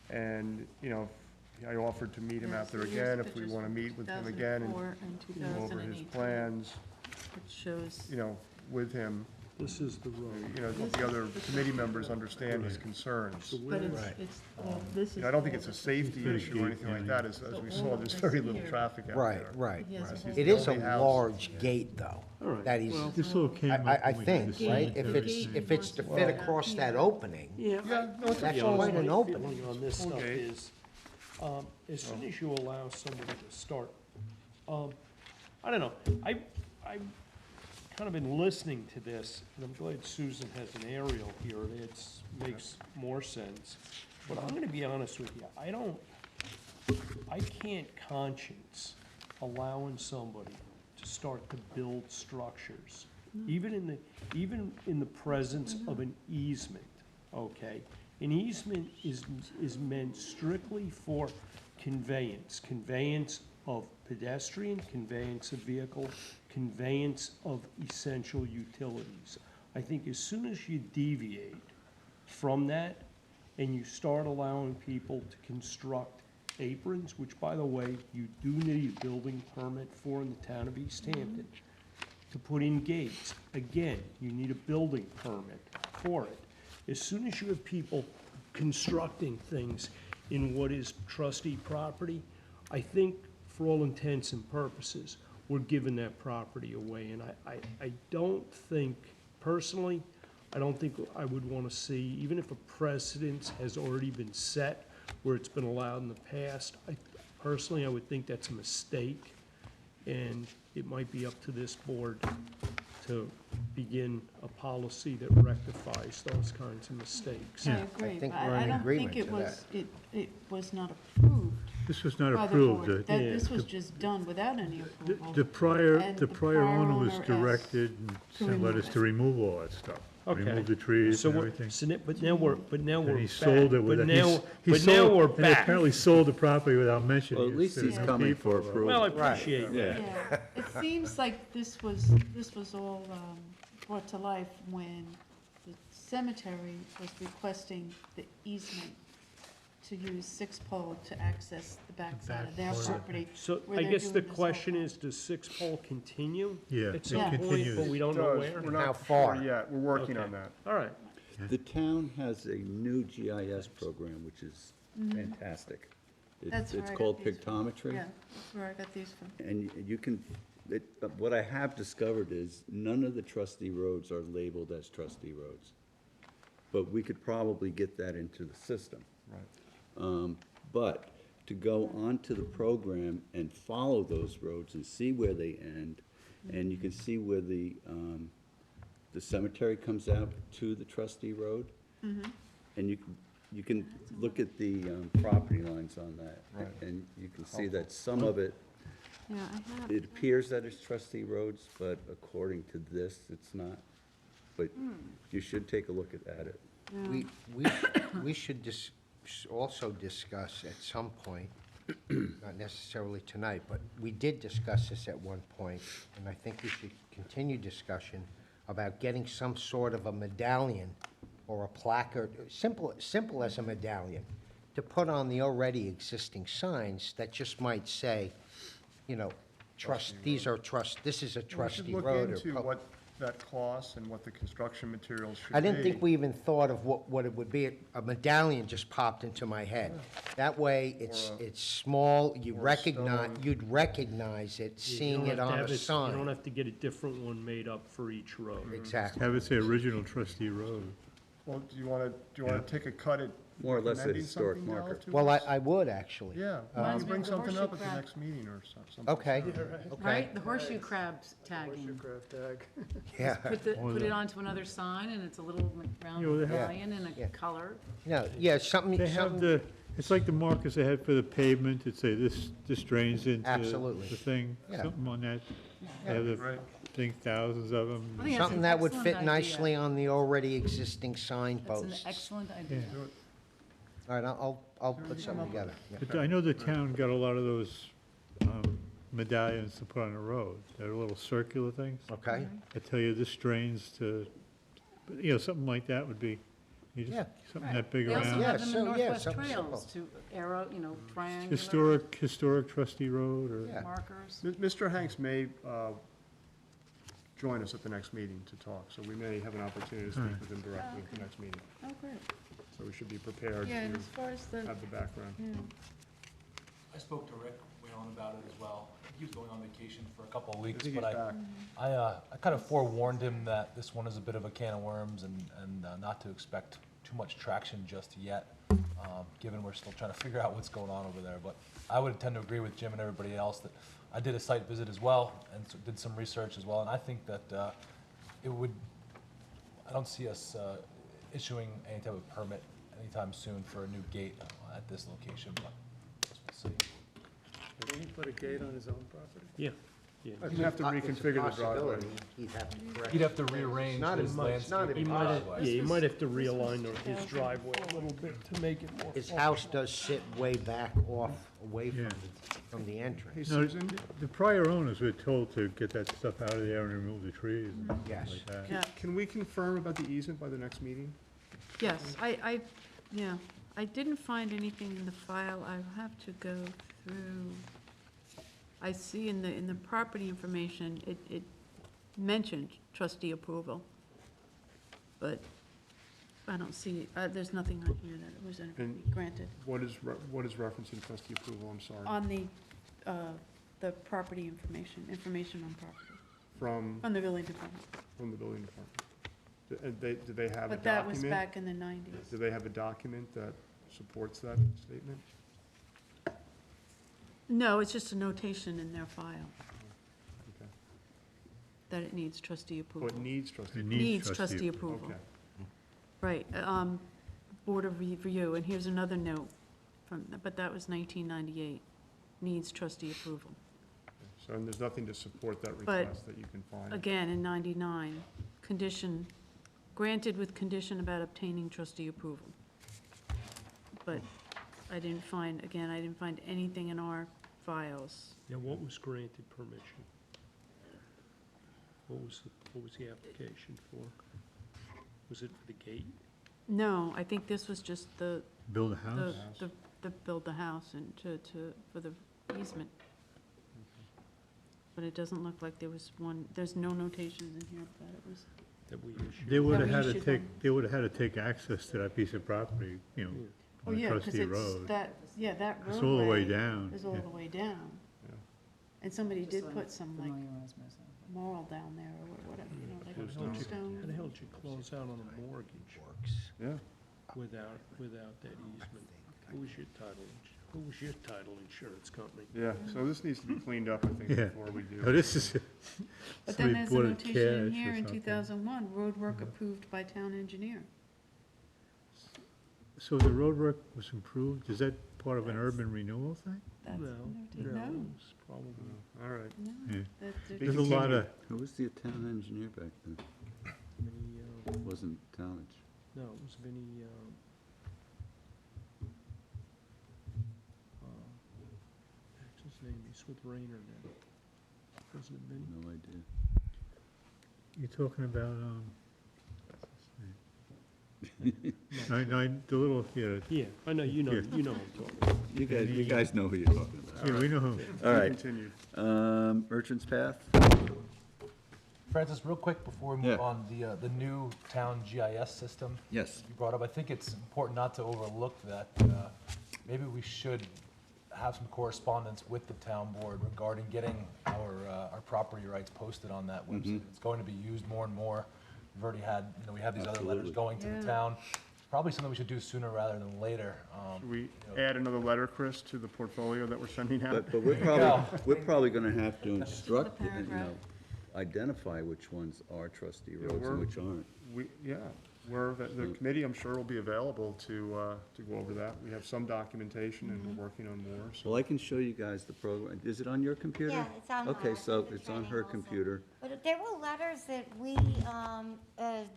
And, I offered to meet him out there
Here's
again, if we
pictures
want to
from
meet with him again and
2004 and
go over his
2018,
plans,
which shows,
with him.
This is the road.
You know, the other committee members understand his concerns.
But
Right.
this is.
I don't think it's a safety issue or anything like that, as we saw, there's very little traffic out there.
Right, right,
He has a
right.
whole
It is a
Only house.
large gate, though,
All right.
that he's,
This all came up.
I
when we did
think,
the
right? If
cemetery.
it's to fit across that opening,
Yeah,
that's
Yeah,
quite an
my
opening.
feeling on this stuff
Okay.
is, as soon as you allow somebody to start, I don't know, I've kind of been listening to this, and I'm glad Susan has an aerial here, it makes more sense. But I'm gonna be honest with you, I can't conscience allowing somebody to start to build structures, even in the presence of an easement, okay? An easement is meant strictly for conveyance of pedestrian, conveyance of vehicle, conveyance of essential utilities. I think as soon as you deviate from that and you start allowing people to construct aprons, which, by the way, you do need a building permit for in the town of East Hampton, to put in gates, again, you need a building permit for it. As soon as you have people constructing things in what is trustee property, I think for all intents and purposes, we're giving that property away. And I don't think, personally, I don't think I would want to see, even if a precedence has already been set where it's been allowed in the past, personally, I would think that's a mistake. And it might be up to this board to begin a policy that rectifies those kinds of mistakes.
I agree,
think
but
we're in
I don't
agreement
think it
to
was, it was not approved
This was not
by the
approved.
board.
The-
This was just done without any approval.
The prior,
And
the prior owner was
asked
directed and
to
sent letters
remove
to remove all that stuff.
Okay.
Remove the trees
So
and
we're,
everything.
but now we're
And he
back.
sold it
But
without,
now,
he
but now
sold,
we're
and he
back.
apparently sold the property without mentioning it.
Well, at least
to
he's
the
coming
people,
for
though.
approval.
Well, I
Right.
appreciate that.
Yeah, it seems like this was all brought to life when the cemetery was requesting the easement to use Six Pole to access the backside of their property.
So
where
I
they're
guess the
doing this whole
question
thing.
is, does Six Pole continue?
Yeah,
At
it
some point,
continues.
but we don't know where?
We're
How
not
far?
sure yet, we're working on
Okay.
that.
All right.
The town has a new GIS program, which is fantastic.
That's where
It's
I got
called
these from.
pictometry.
Yeah, that's where I got these from.
And you can, what I have discovered is none of the trustee roads are labeled as trustee roads. But we could probably get that into the system.
Right.
But to go onto the program and follow those roads and see where they end, and you can see where the cemetery comes out to the trustee road. And you can look at the property lines on that.
Right.
And you can see that some of it,
Yeah, I have.
it appears that it's trustee roads, but according to this, it's not. But you should take a look at it.
We should also discuss at some point, not necessarily tonight, but we did discuss this at one point, and I think we should continue discussion about getting some sort of a medallion or a placard, simple as a medallion, to put on the already existing signs that just might say, you know, this is a
We should
trustee
look
road.
into
or
what that costs and what the construction materials should be.
I didn't think we even thought of what it would be. A medallion just popped into my head. That way, it's small,
or a stone.
you'd recognize it,
You
seeing
don't
it
have to
on
have
a
You don't
sign.
have to get a different one made up for each road.
Exactly.
Have it say original trustee road.
Well, do you want to take a cut at
More or less a
recommending
historic
something now
marker.
to
Well,
us?
I would, actually.
Yeah, why
Reminds
don't
me
you bring
of the
something
horseshoe
up at the
crab.
next meeting or something?
Okay, okay.
Right, the horseshoe crabs tagging.
Yeah.
Put it onto another sign, and it's a little round
You know, they have-
medallion in a
Yeah.
color.
No, yeah, something,
They have it's like the markers they had for the pavement, it say this drains into
Absolutely.
the thing,
Yeah.
something on that. They have the
Right.
thing, thousands of
I
them.
think that's
something
an
that would
excellent
fit
idea.
nicely on the already existing
That's an
signposts.
excellent idea.
All right, I'll put something together. Yeah.
But I know the town got a lot of those medallions to put on the road. They're little circular things.
Okay,
That tell you this drains to, but, you know, something like that would be, you
Yeah.
just, something that big
They also
around.
Yeah,
have them in
so, yeah,
Northwest
something
Trails to arrow, triangular
Historic trustee road or.
Yeah.
markers.
Mr. Hanks may join us at the next meeting to talk, so we may have an opportunity to speak with him directly at the next meeting.
Oh, great.
So we should be prepared
Yeah, and
to
as far as the,
have the background.
yeah.
I spoke to Rick Whalen about it as well. He was going on vacation for a couple of
I
weeks,
think
but
he's back.
I kind of forewarned him that this one is a bit of a can of worms and not to expect too much traction just yet, given we're still trying to figure out what's going on over there. But I would tend to agree with Jim and everybody else that I did a site visit as well and did some research as well, and I think that I don't see us issuing any type of permit anytime soon for a new gate at this location, but we'll see.
Can he put a gate on his own property?
Yeah, yeah.
You'd have to reconfigure the driveway.
He'd have to correct.
He'd have to rearrange
Not
his
as much, it's not
landscape.
He might have,
impossible.
yeah, he might have to realign his driveway a little bit to make it more.
His house does sit way back off, away
Yeah.
from the entrance.
Hey,
No,
Susan?
the prior owners were told to get that stuff out of there and remove the trees and stuff
Yes.
like that.
Yeah,
Can we confirm about the easement by the next meeting?
yes, yeah, I didn't find anything in the file. I have to go through. I see in the property information, it mentioned trustee approval, but I don't see, there's nothing on here that it was granted.
What is referencing trustee approval, I'm sorry?
On the property information on property,
From
from the building department.
the building department. Do they have a
But that was
document?
back in the 90s.
Do they have a document that supports that statement?
No, it's just a notation in their file
Okay.
that it needs trustee
Oh,
approval.
it needs trustee.
It
approval.
Needs trustee approval.
Okay.
Right, Board of Review, and here's another note from, but that was 1998, needs trustee approval.
So, and there's nothing to support that
But,
request that you can find?
Again, in 99, condition, granted with condition about obtaining trustee approval. But I didn't find anything in our files.
Yeah, what was granted permission? What was the application for? Was it for the gate?
No, I think this was just the,
Build a house?
the build the house and for the easement. But it doesn't look like there was one, there's no notations in here that it was.
That we issued?
They would have
we
had to
issued
take,
one.
they would have had to take access to that piece of property, you know,
Oh,
on
yeah,
a
'cause
trustee
it's
road.
that, yeah, that roadway.
It's all the way down.
Is all
yeah.
the way down.
Yeah.
And somebody did put some like moral down there or whatever, you know, like
How the hell did you-
stone.
how the hell did you close out on a mortgage
Yeah.
without that easement? Who was your title insurance company?
Yeah, so this needs to be cleaned up, I think,
Yeah.
before we do.
Oh, this is,
But then
somebody
there's a
bought it
notation in
cash
here
or
in
something.
2001, road work approved by town engineer.
So the road work was improved, is that part of an urban renewal thing?
That's
No,
noted, no,
it's probably.
All right.
no.
Yeah.
That-
There's a lot of,
Who was the town engineer back then?
Vinny,
It wasn't Talmadge.
no, it was Vinny, what's his name? He's with Rayner now. Wasn't it Vinny?
No idea.
you're talking about, the little, yeah,
Yeah, I know, you know,
Yeah.
you know what I'm talking about.
You guys know who you're talking about.
yeah, we know who.
All right.
Continued.
Merchants Path?
Francis, real quick before we
Yeah.
move on, the new town GIS system
Yes.
you brought up, I think it's important not to overlook that. Maybe we should have some correspondence with the town board regarding getting our property rights posted on that website. It's going to be used more and more. We've already had, we have these other letters
Absolutely.
going to the
Yeah.
town. Probably something we should do sooner rather than later.
Should we add another letter, Chris, to the portfolio that we're sending out?
But we're probably gonna have to instruct,
paragraph.
identify which ones are trustee
Yeah,
roads and
we're-
which aren't.
The committee, I'm sure, will be available to go over that. We have some documentation and we're working on more, so.
Well, I can show you guys the program. Is it on your computer?
Yeah, it's on
Okay, so
the
it's on
training
her
also.
computer.
But there were letters that we,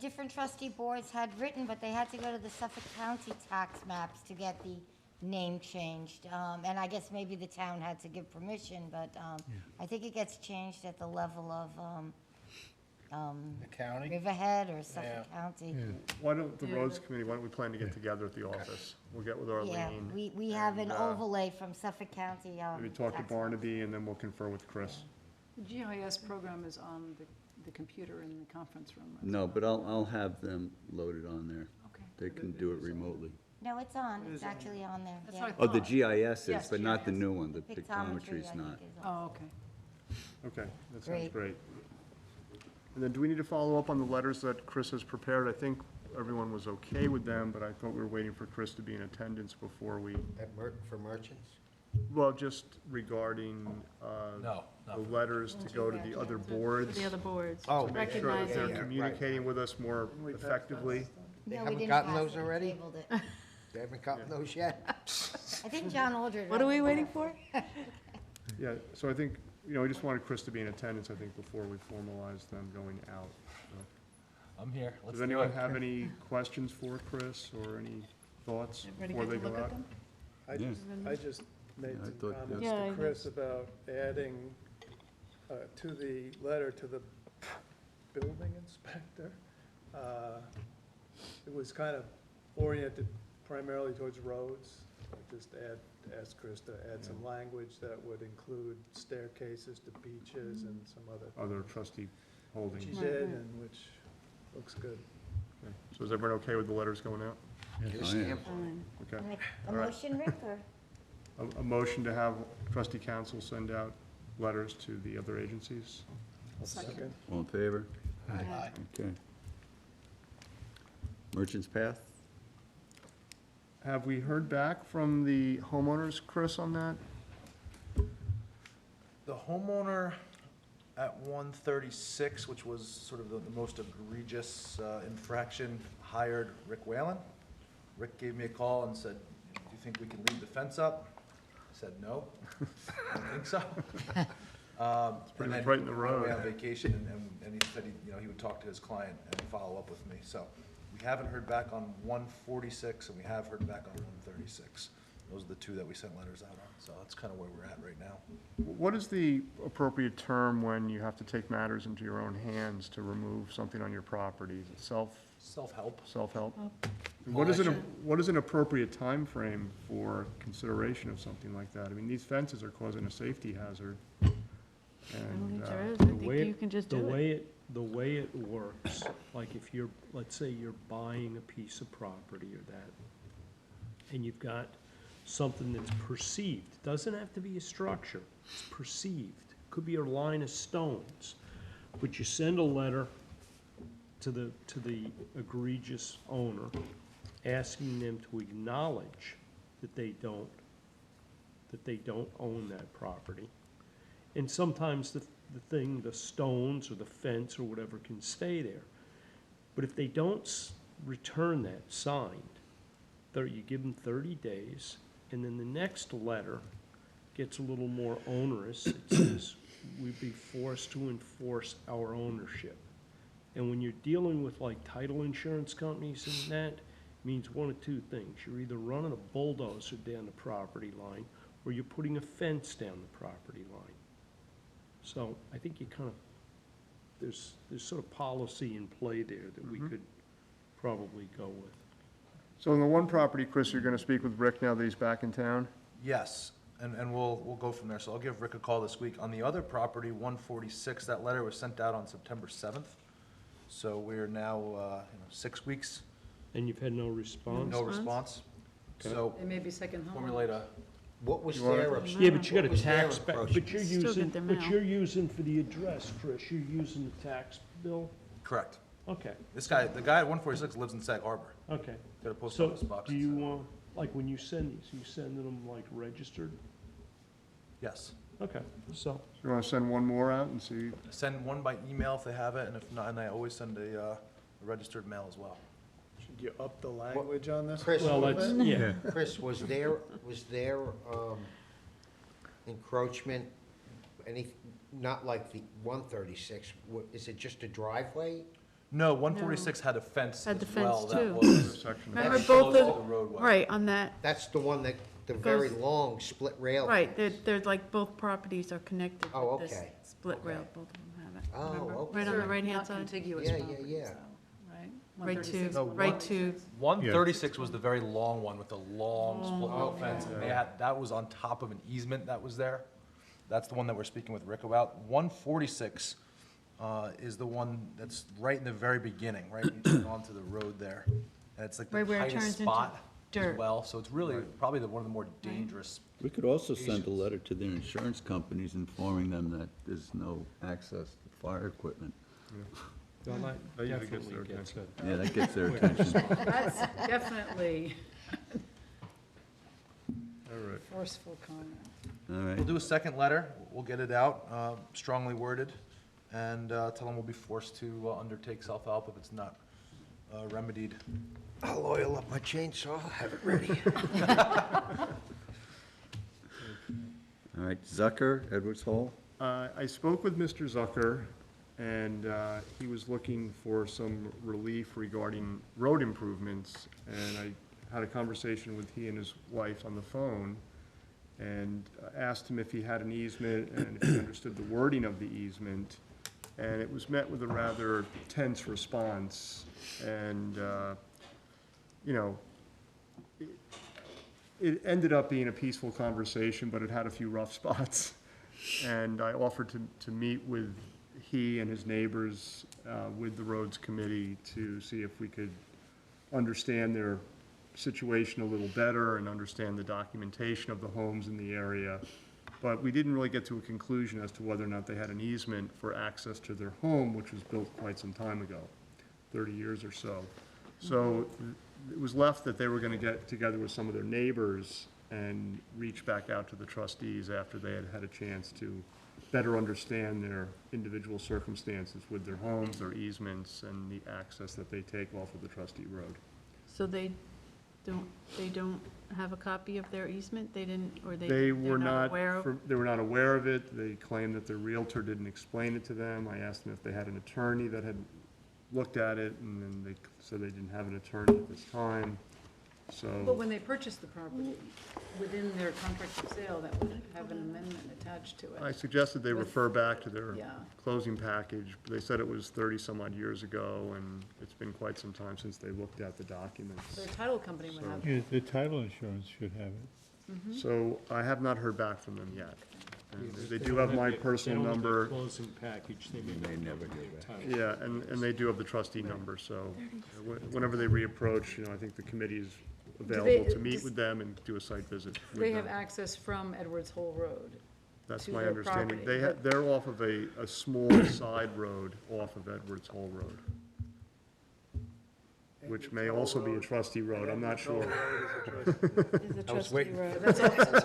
different trustee boards had written, but they had to go to the Suffolk County tax maps to get the name changed. And I guess maybe the town had to give permission, but I think it gets changed at the level of
The county?
Riverhead or Suffolk County.
Why don't, the roads committee, why don't we plan to get together at the office? We'll get with
Yeah,
Arlene.
we have an
and,
overlay from Suffolk County.
Maybe talk to
tax-
Barnaby and then we'll confer with Chris.
The GIS program is on the computer in the conference room. right?
No, but I'll have them loaded on there.
Okay.
They can do it remotely.
No, it's on, it's actually on there,
That's
yeah.
what I
Oh, the
thought.
GIS is,
Yes,
but not the
GIS.
new one, the
Pictometry,
pictometry's
I
not.
think, is on.
Oh, okay.
Okay, that sounds
Great.
great. And then do we need to follow up on the letters that Chris has prepared? I think everyone was okay with them, but I thought we were waiting for Chris to be in attendance before we,
For merchants?
well, just regarding
No,
the
not
letters to go to the other boards.
The other boards,
Oh,
Make sure that
recognizing.
they're
Yeah, right.
communicating with us more effectively.
They
No, we
haven't
didn't
gotten
pass
those
it, we
already?
tabled it.
They haven't gotten those yet?
I think John Aldred.
What are we waiting for?
Yeah, so I think, we just wanted Chris to be in attendance, I think, before we formalize them going out. So,
I'm here. Let's
does
do
anyone
it.
have any questions for Chris or any thoughts
Everybody
before
get
they
to
go
look at
out?
them?
I just made
Yeah, I
some
thought
comments
Yeah, I
to Chris about adding to the letter to the building inspector. It was kind of oriented primarily towards roads. Just ask Chris to add some language that would include staircases to beaches and some
Other trustee
which he
holdings.
did, and which looks good.
Okay. So is everyone okay with the letters going out?
Get a stamp.
Fine.
Okay.
Make a
All right.
motion, Rick, or?
A motion to have trustee council send out letters to the other agencies?
Second.
All in favor?
Aye.
Okay. Merchants Path?
Have we heard back from the homeowners, Chris, on that?
The homeowner at 136, which was sort of the most egregious infraction, hired Rick Whalen. Rick gave me a call and said, "Do you think we can leave the fence up?" I said, "No, I don't think so."
pretty
And
much
then
right in the
he went away
road.
on vacation, and he said he would talk to his client and follow up with me. So we haven't heard back on 146, and we have heard back on 136. Those are the two that we sent letters out on, so that's kind of where we're at right now.
What is the appropriate term when you have to take matters into your own hands to remove something on your property? Is it
Self-help.
self-help? What is an appropriate time frame for consideration of something like that? I mean, these fences are causing a safety hazard.
I don't think there is. I think you can just do it.
The way it works, like if you're, let's say you're buying a piece of property or that, and you've got something that's perceived, doesn't have to be a structure, it's perceived, could be a line of stones, but you send a letter to the egregious owner, asking them to acknowledge that they don't own that property. And sometimes the stones or the fence or whatever can stay there. But if they don't return that signed, you give them 30 days, and then the next letter gets a little more onerous. It says, we'd be forced to enforce our ownership. And when you're dealing with like title insurance companies and that, it means one of two things. You're either running a bulldozer down the property line, or you're putting a fence down the property line. So I think you kind of, there's sort of policy in play there that we could probably go with.
So in the one property, Chris, you're gonna speak with Rick now that he's back in town?
Yes, and we'll go from there. So I'll give Rick a call this week. On the other property, 146, that letter was sent out on September 7th. So we're now, 6 weeks,
And you've had no response?
no response. So
They may be second home.
formulate a,
What was
You wanna-
their?
Yeah, but you got a
what was their
tax,
approach?
but you're
Still
using,
get their
but
mail.
you're using for the address, Chris, you're using the tax bill?
correct.
Okay,
The guy at 146 lives in Sag Harbor.
okay.
Got a post
So,
office box.
do you, like, when you send these, you sending them like registered?
Yes.
Okay, so,
You wanna send one more out and see?
Send one by email if they have it, and if not, and I always send a registered mail as well.
Should you up the language on this?
Chris,
well, that's, yeah.
Chris, was there encroachment, not like the 136, is it just a driveway?
No, 146 had a fence
Had the
as well.
fence,
That
too.
was
Section of-
Remember
That's
both
close to
of,
the roadway.
right, on that,
That's the one that, the very
Goes-
long split rail.
right, they're like, both properties are connected
Oh,
with this
okay.
split
Okay.
rail, both of them have it.
Oh,
Remember?
okay.
Right on the
They're
right-hand
not
side,
contiguous
Yeah, yeah,
properties,
yeah.
though, right?
right
136.
to, right to,
136 was the very long one with the long split rail
Oh,
fence. And they had, that was on top of an easement that was there. that's the one that we're speaking with Rick about. 146 is the one that's right in the very beginning, right? You turn onto the road there. And it's like the
Right where it
tightest
turns into
spot as
dirt.
well. So it's really probably one of the more dangerous.
We could also send a letter to the insurance companies informing them that there's no access to fire equipment.
That usually gets their attention.
Yeah, that gets their attention.
That's definitely
All right.
forceful comment.
All right.
We'll do a second letter. We'll get it out, strongly worded, and tell them we'll be forced to undertake self-help if it's not remedied.
I'll oil up my chainsaw, have it ready.
All right, Zucker, Edwards Hall.
I spoke with Mr. Zucker, and he was looking for some relief regarding road improvements, and I had a conversation with he and his wife on the phone, and asked him if he had an easement and if he understood the wording of the easement, and it was met with a rather tense response, and, you know, it ended up being a peaceful conversation, but it had a few rough spots. And I offered to meet with he and his neighbors, with the roads committee, to see if we could understand their situation a little better and understand the documentation of the homes in the area. But we didn't really get to a conclusion as to whether or not they had an easement for access to their home, which was built quite some time ago, 30 years or so. So it was left that they were gonna get together with some of their neighbors and reach back out to the trustees after they had had a chance to better understand their individual circumstances with their homes, their easements, and the access that they take off of the trustee road.
So they don't have a copy of their easement? They didn't, or
They
they're
were
not
not,
aware of?
they were not aware of it. They claimed that the Realtor didn't explain it to them. I asked them if they had an attorney that had looked at it, and then they said they didn't have an attorney at this time,
But
so.
when they purchased the property, within their contract of sale, that would have an amendment attached to it.
I suggested they refer back to their
Yeah.
closing package. They said it was 30-some-odd years ago, and it's been quite some time since they looked at the documents.
Their title company would
So-
have.
Yeah, the title insurance should have it.
So I have not heard back from them yet. And they do have my personal number.
Closing package, they may
never hear back.
Yeah, and they do have the trustee number, so whenever they reapproach, you know, I think the committee is available to meet with them and do a site visit with
They have
them.
access from Edwards Hole Road.
That's
to
my
their
understanding.
property, but-
They're off of a small side road off of Edwards Hole Road, which may also be a trustee road, I'm not sure.
Is a
I was
trustee
waiting
road.
That's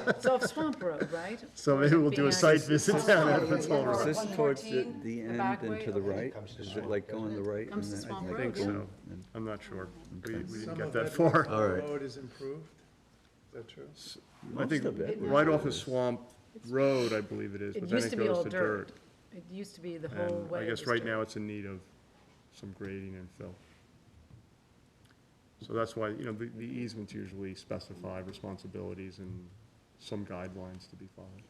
it's off Swamp Road, right?
So maybe we'll do a site visit down Edwards Hole
Is
Road.
this towards the
114,
the
the
end
back
and
way?
to the
Okay.
right? Is it like going the right?
Comes to
and then,
Swamp
like,
Road.
I think
boom?
so. I'm not sure. We didn't
Some
get
of
that
Edwards
far.
All right.
Road is improved, is that true?
I think
Most of it
right
was-
off of Swamp Road, I believe it is,
It
but then
used
it
to be
goes
all
to
dirt.
dirt.
It used to be the whole
And
way.
I guess
was
right
dirt.
now it's in need of some grading and fill. So that's why, you know, the easements usually specify responsibilities and some guidelines to be followed.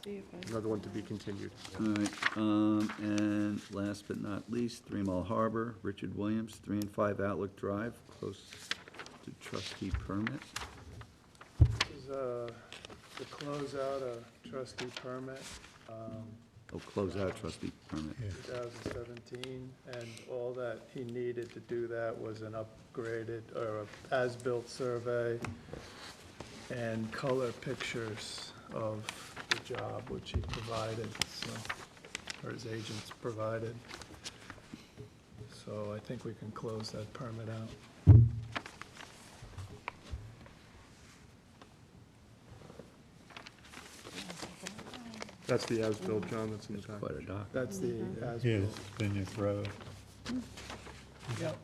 See if I-
Another one to be continued.
All right, and last but not least, 3 Mile Harbor, Richard Williams, 3 and 5 Outlook Drive, close to trustee permit.
This is to close out a trustee permit,
Oh, close out trustee permit.
2017, and all that he needed to do that was an upgraded, or a as-built survey and color pictures of the job, which he provided, so, or his agents provided. So I think we can close that permit out.
That's the as-built, John, that's in the
Quite
package.
a doc.
That's the
Yeah,
as-built.
it's been there forever.
Yep.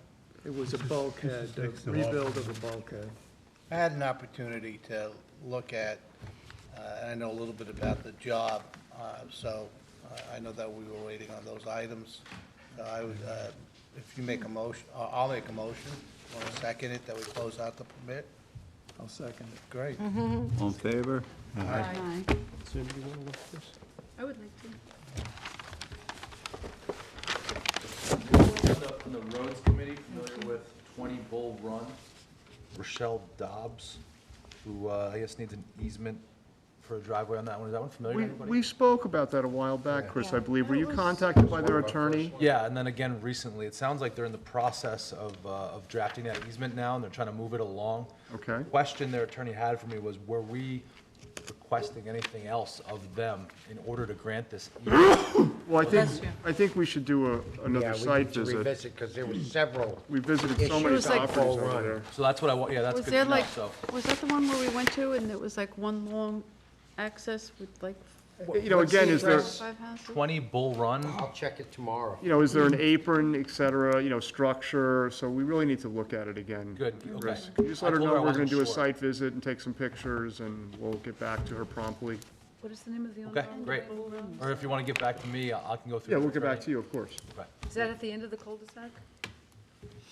It was a bulkhead, a
Fix the
rebuild of a bulkhead.
I had an opportunity to look at, and I know a little bit about the job, so I know that we were waiting on those items. So I would, if you make a motion, I'll make a motion. Want to second it, that we close out the permit?
I'll second it.
Great.
All in favor?
Aye.
Aye.
So do you want to look at this?
I would like to.
On the roads committee, familiar with 20 Bull Run? Rochelle Dobbs, who I guess needs an easement for a driveway on that one. Is that one familiar to
We,
anybody?
we spoke about that a while back, Chris, I
Yeah.
believe. Were you
It was-
contacted by their attorney?
Yeah, and then again, recently, it sounds like they're in the process of drafting that easement now, and they're trying to move it along.
Okay.
The question their attorney had for me was, were we requesting anything else of them in order to grant this easement?
Well,
Bless you.
I think we should do another
Yeah, we
site
need to
visit.
revisit, because there were several.
We visited so many
Issues like
properties
Bull
over
Run.
there.
So that's what I want, yeah, that's
Was
good
there
to know,
like,
so.
was that the one where we went to and it was like one long access with like
You know, again, is there,
5 houses?
20 Bull Run,
I'll check it tomorrow.
you know, is there an apron, et cetera, you know, structure? So we really need to look at it again.
Good, okay.
Chris. Can you just
I
let her
told
know
her I
we're gonna
wasn't
do a
sure.
site visit and take some pictures, and we'll get back to her promptly.
What is the name of the
okay, great. Or if you want to get back to me, I can go through.
Yeah,
the
we'll get back
attorney.
to you, of course.
Okay.
Is that at the end of the cul-de-sac?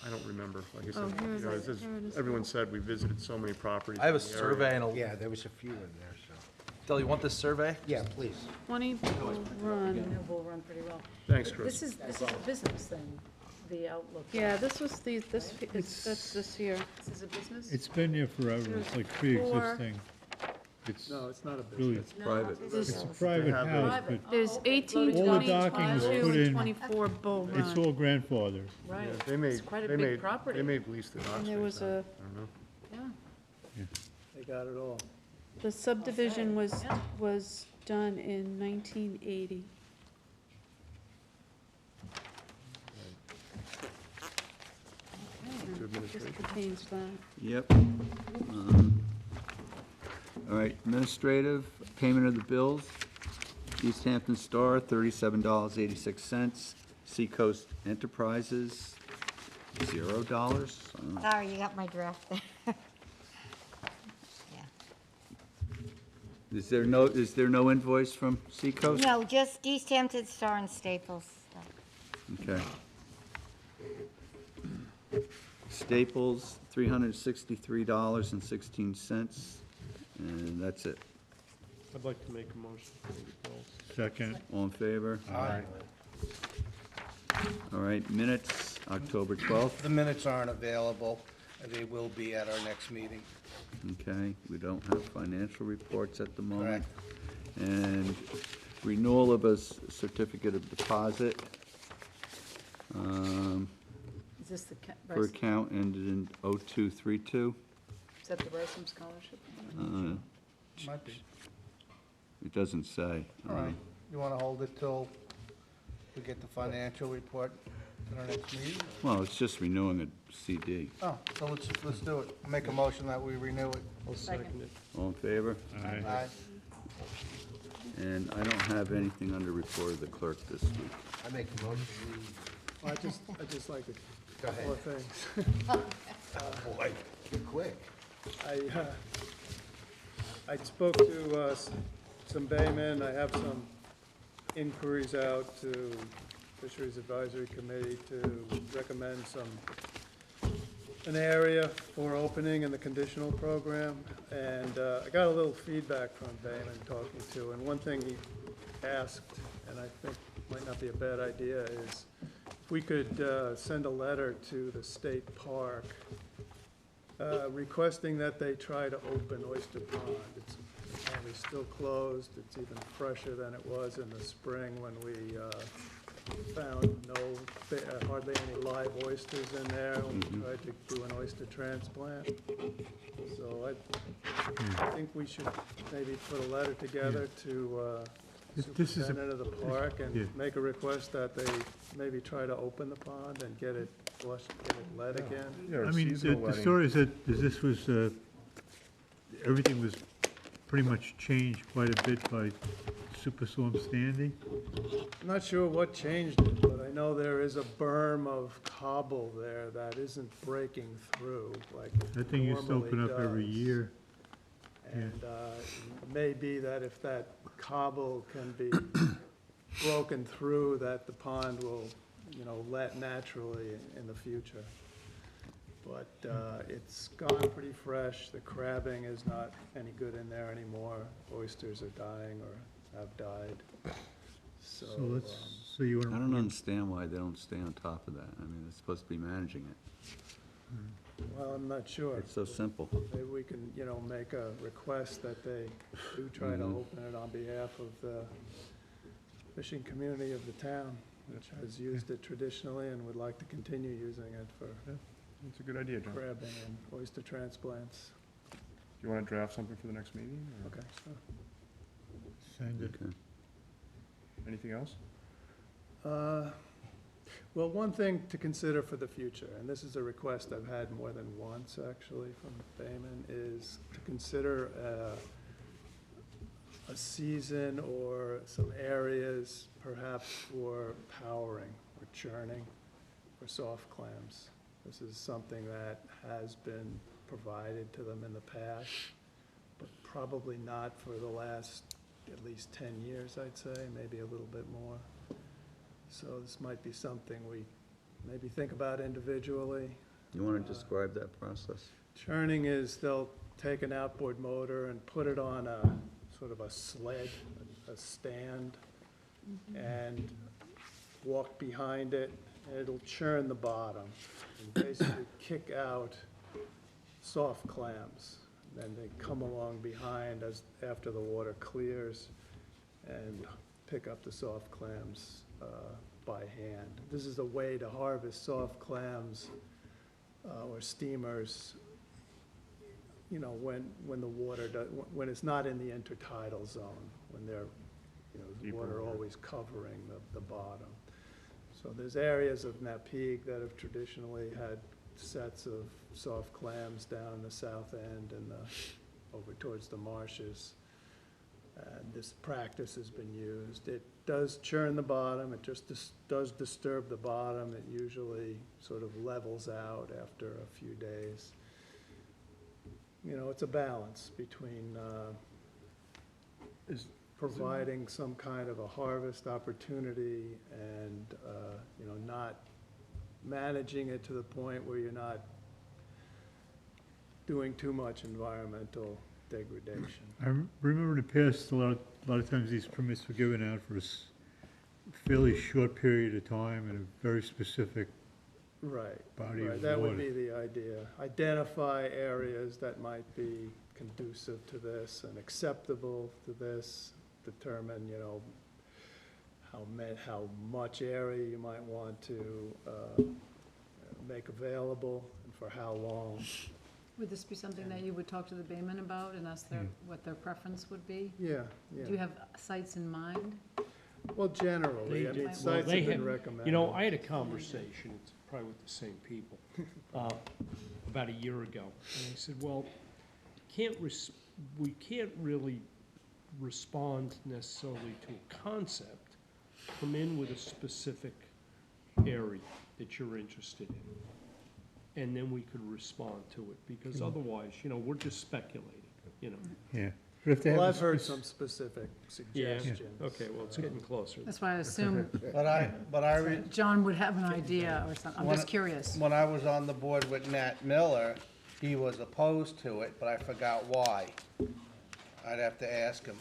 I don't remember, like I
Oh,
said,
here
you
it
know,
is.
as
Here it is.
everyone said, we visited so many properties.
I have a
in the area.
survey and a,
Yeah, there was a few in there, so.
Del, you want this survey?
Yeah, please.
20 Bull
I
Run.
know Bull Run pretty well.
Thanks, Chris.
This is a business thing, the Outlook.
Yeah, this was that's this here.
This is a business?
It's been there forever, it's like pre-existing. It's
No, it's not a
really,
business.
Private.
it's a private house, but
There's 18,
All the
20,
docking was
22,
put
and
in-
24 Bull
it's
Run.
all grandfathered.
Right.
Yeah, they may,
It's quite a
they
big
may,
property.
they may lease the dock
And there
space
was
out.
a,
I don't know.
Yeah.
They got it all.
the subdivision was,
Yeah.
was done in 1980.
To
This
administration.
pertains to that.
Yep. All right, administrative, payment of the bills. East Hampton Star, $37.86. Seacoast Enterprises, $0.
Sorry, you got my draft there. Yeah.
Is there no invoice from Seacoast?
No, just East Hampton Star and Staples.
Okay. Staples, $363.16, and that's it.
I'd like to make a motion for the bills.
second,
All in favor?
Aye.
All right, minutes, October 12th.
The minutes aren't available. They will be at our next meeting.
Okay, we don't have financial reports at the moment.
Correct.
And renewal of a certificate of deposit
Is this the,
for account ended in 0232.
is that the Rysam Scholarship?
Uh,
Might be.
It doesn't say.
All right. You want to hold it till we get the financial report at our next meeting?
Well, it's just renewing a CD.
Oh, so let's do it. Make a motion that we renew it.
I'll second it.
All in favor?
aye.
Aye.
And I don't have anything under report of the clerk this week.
I make a motion.
I just like to,
Go ahead.
four things.
Oh, boy, you're quick.
I spoke to some baymen, I have some inquiries out to Fisheries Advisory Committee to recommend an area for opening in the conditional program, and I got a little feedback from baymen talking to, and one thing he asked, and I think might not be a bad idea, is if we could send a letter to the state park requesting that they try to open Oyster Pond. It's apparently still closed. It's even fresher than it was in the spring when we found hardly any live oysters in there when we tried to do an oyster transplant. So I think we should maybe put a letter together to
This is a-
superintendent of the park
Yeah.
and make a request that they maybe try to open the pond and get it flushed, get it let again.
Yeah,
I mean,
seasonal
the
wedding.
story is that this was, everything was pretty much changed quite a bit by Superstorm Sandy.
I'm not sure what changed it, but I know there is a berm of cobble there that isn't breaking through like it
That thing used to
normally
open up every
does.
year.
And it may be that if that cobble can be broken through, that the pond will, let naturally in the future. But it's gone pretty fresh. The crabbing is not any good in there anymore. Oysters are dying or have died.
So you
I
want
don't understand why they don't stay on top of that. I mean, they're supposed to be managing it.
Well, I'm not sure.
It's so simple.
Maybe we can, make a request that they do try to open it on behalf of the fishing community of the town, which has used it traditionally and would like to continue using it for
It's a good idea, John. Do
crabbing and oyster transplants.
you want to draft something for the next meeting? or
Okay, so.
Send it.
Okay.
Anything else?
Well, one thing to consider for the future, and this is a request I've had more than once, actually, from Bayman, is to consider a season or some areas perhaps for powering or churning for soft clams. This is something that has been provided to them in the past, but probably not for the last at least 10 years, I'd say, maybe a little bit more. So this might be something we maybe think about individually.
You want to describe that process?
Churning is they'll take an outboard motor and put it on a sort of a sled, a stand, and walk behind it, and it'll churn the bottom and basically kick out soft clams. Then they come along behind after the water clears and pick up the soft clams by hand. This is a way to harvest soft clams or steamers, when the water, when it's not in the intertidal zone, when they're, the
Deeper
water
water.
always covering the bottom. So there's areas of Napeague that have traditionally had sets of soft clams down in the south end and over towards the marshes. And this practice has been used. It does churn the bottom, it just does disturb the bottom. It usually sort of levels out after a few days. It's a balance between providing some kind of a harvest opportunity and, not managing it to the point where you're not doing too much environmental degradation.
I remember in the past, a lot of times these permits were given out for a fairly short period of time and a very specific
Right,
body
right,
of
that would
water.
be the idea. Identify areas that might be conducive to this and acceptable to this. Determine, how much area you might want to make available and for how long.
Would this be something that you would talk to the Bayman about and ask what their preference would be?
Yeah,
Do you have sites in mind?
Well, generally, I
They-
mean,
well,
sites
they
have been
had-
recommended.
I had a conversation, it's probably with the same people, about a year ago. And I said, well, we can't really respond necessarily to a concept. Come in with a specific area that you're interested in. And then we could respond to it, because otherwise, we're just speculating,
Yeah. But if they
Well,
have a
I've heard
spec-
some specific
Yeah,
suggestions.
okay, well, it's getting closer.
That's why I assume
But I
John would have an idea or something. I'm just curious.
When I was on the board with Nat Miller, he was opposed to it, but I forgot why. I'd have to ask him.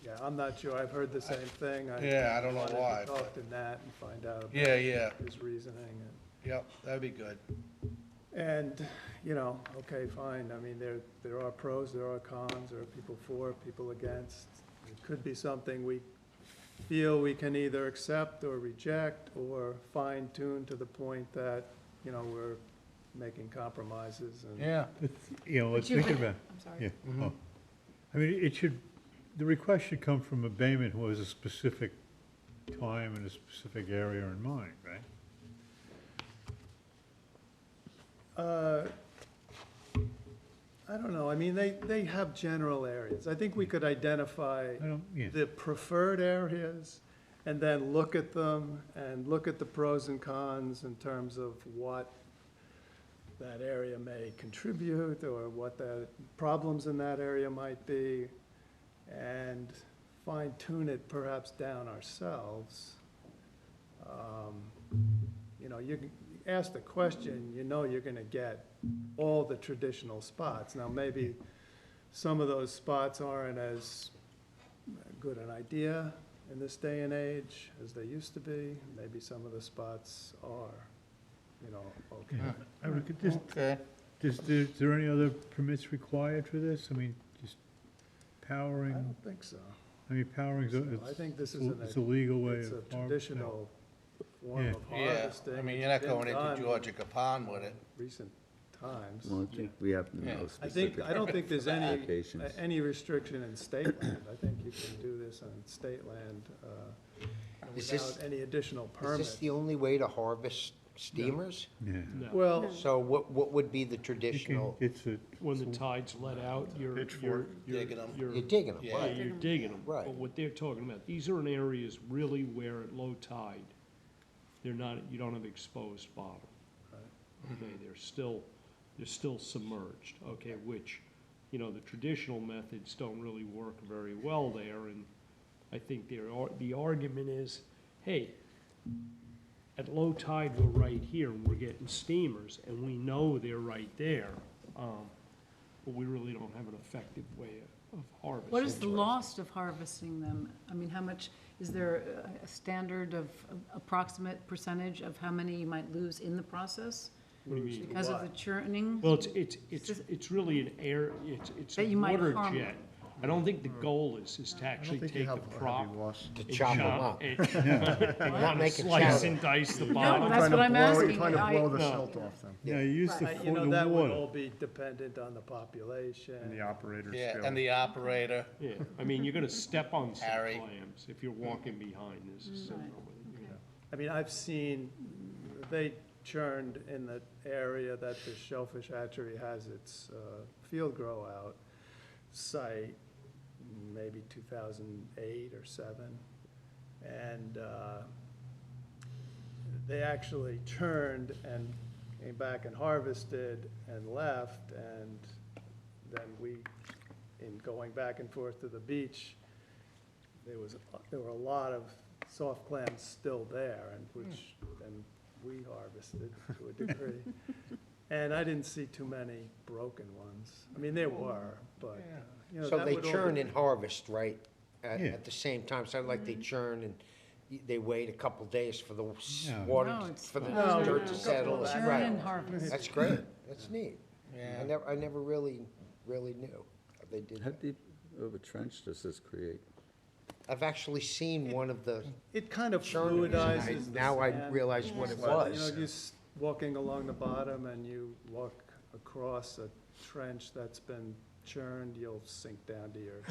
Yeah, I'm not sure, I've heard the same thing.
Yeah, I don't know
wanted to
why,
talk to Nat and find out about
Yeah.
his reasoning.
Yep, that'd be good.
And, okay, fine, I mean, there are pros, there are cons, there are people for, people against. It could be something we feel we can either accept or reject or fine tune to the point that, we're making compromises and.
Yeah.
let's
you
think
had-
about,
I'm sorry.
yeah. Oh. I mean, the request should come from a Bayman who has a specific time and a specific area in mind, right?
I don't know, I mean, they have general areas. I think we could identify
Yeah.
the preferred areas and then look at them and look at the pros and cons in terms of what that area may contribute or what the problems in that area might be, and fine tune it perhaps down ourselves. You can ask the question, you're gonna get all the traditional spots. Now, maybe some of those spots aren't as good an idea in this day and age as they used to be. Maybe some of the spots are, okay.
I would just,
Okay.
Is there any other permits required for this? I mean, just powering?
I don't think so.
I mean, powering's,
I think this is
it's a legal way
it's a
of.
traditional form
Yeah.
of harvesting.
I mean,
It's
you're not
been
going into
done
Georgia Pond with it.
Recent times.
Well, I think we have to
Yeah.
know
I
specific
don't think there's
applications.
any restriction in state land. I think you can do this on state land
Is this-
without any additional
Is
permit.
this the only way to harvest steamers?
Yeah.
No.
Well,
So what would be the
You can,
traditional?
it's a,
When the tide's let out, you're
Digging 'em.
You're digging them,
Yeah.
right?
You're digging them.
Right.
But what they're talking about, these are in areas really where at low tide, they're not, you don't have exposed bottom. Okay, they're still submerged, okay, which, you know, the traditional methods don't really work very well there, and I think the argument is, hey, at low tide, we're right here, and we're getting steamers, and we know they're right there, but we really don't have an effective way of harvesting.
What is the loss of harvesting them? I mean, how much, is there a standard of approximate percentage of how many you might lose in the process?
What do you mean?
Because of the churning?
Well, it's really an air, it's
That
a
you might
water
harm
jet. I don't think the goal is to actually take the crop
To
and
chop 'em up.
and
making
slice
chowder.
and dice the
No,
bottom.
that's what I'm asking.
Trying to blow the
No.
silt off them,
yeah, you use the
you know,
the
that would
water.
all be dependent on the population.
and the operator's
Yeah,
skill.
and the operator.
Yeah, I mean, you're gonna step on some
Harry.
clams if you're walking behind this. is
Right.
you know.
I mean, I've seen, they churned in the area that the Shellfish Hatchery has its field grow out site, maybe 2008 or 7. And they actually churned and came back and harvested and left. And then we, in going back and forth to the beach, there were a lot of soft clams still there, and which, and we harvested to a degree. And I didn't see too many broken ones. I mean, there were, but, you know,
So
that
they
would all
churn
be-
and harvest, right?
Yeah.
At the same time, sounds like they churn and they wait a couple days for the
No.
water,
No, it's-
for the
No,
dirt
no,
to
no.
settle.
Churn
Right.
and harvest.
That's great, that's neat.
Yeah.
I never really knew they did
How
that.
deep of a trench does this create?
I've actually seen one of the
It kind of
churners, and
fluidizes the
now I
sand.
realize what it
Well, you
was.
know, walking along the bottom and you walk across a trench that's been churned, you'll sink down to your,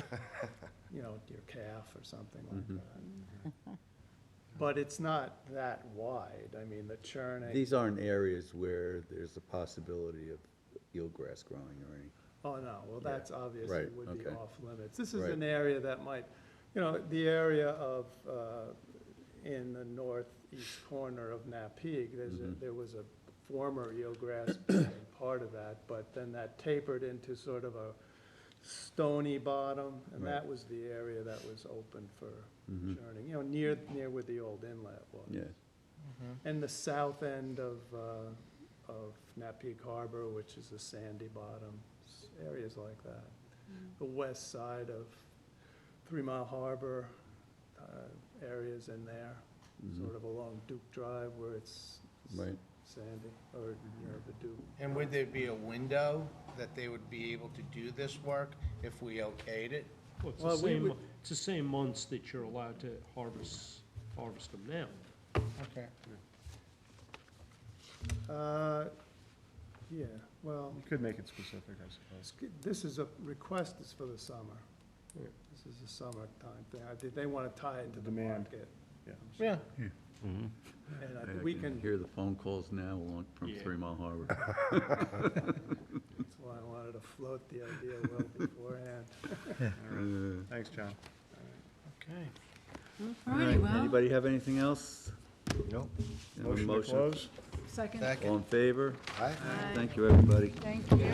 you know, your calf or something like that. But it's not that wide. I mean, the churning.
These aren't areas where there's a possibility of eelgrass growing or anything.
Oh, no, well, that's obviously
right,
would be
okay.
off limits. This is
Right.
an area that might, you know, the area of, in the northeast corner of Napeag, there was a former eelgrass part of that, but then that tapered into sort of a stony bottom, and
Right.
that was the area that was open for churning, you know, near where the old inlet was.
Yeah.
And the south end of Napeag Harbor, which is a sandy bottom, areas like that. The west side of 3 Mile Harbor, areas in there, sort of along Duke Drive where it's
Right.
sandy, or, you know, the Duke.
And would there be a window that they would be able to do this work if we okayed it?
Well, it's
Well,
the
we
same,
would-
it's the same months that you're allowed to harvest them now.
Okay.
Yeah, well,
You could make it specific, I suppose.
this is a request is for the summer.
Yeah.
This is a summertime thing. They want to tie it to the
Demand.
market.
Yeah.
Yeah.
And we can,
hear the phone calls now along from
Yeah.
3 Mile Harbor.
that's why I wanted to float the idea well beforehand.
Thanks, John.
Okay.
All righty, well,
Anybody have anything else?
Nope.
You know,
Motion to close?
second.
All in favor?
Aye.
Thank you, everybody.
Thank you.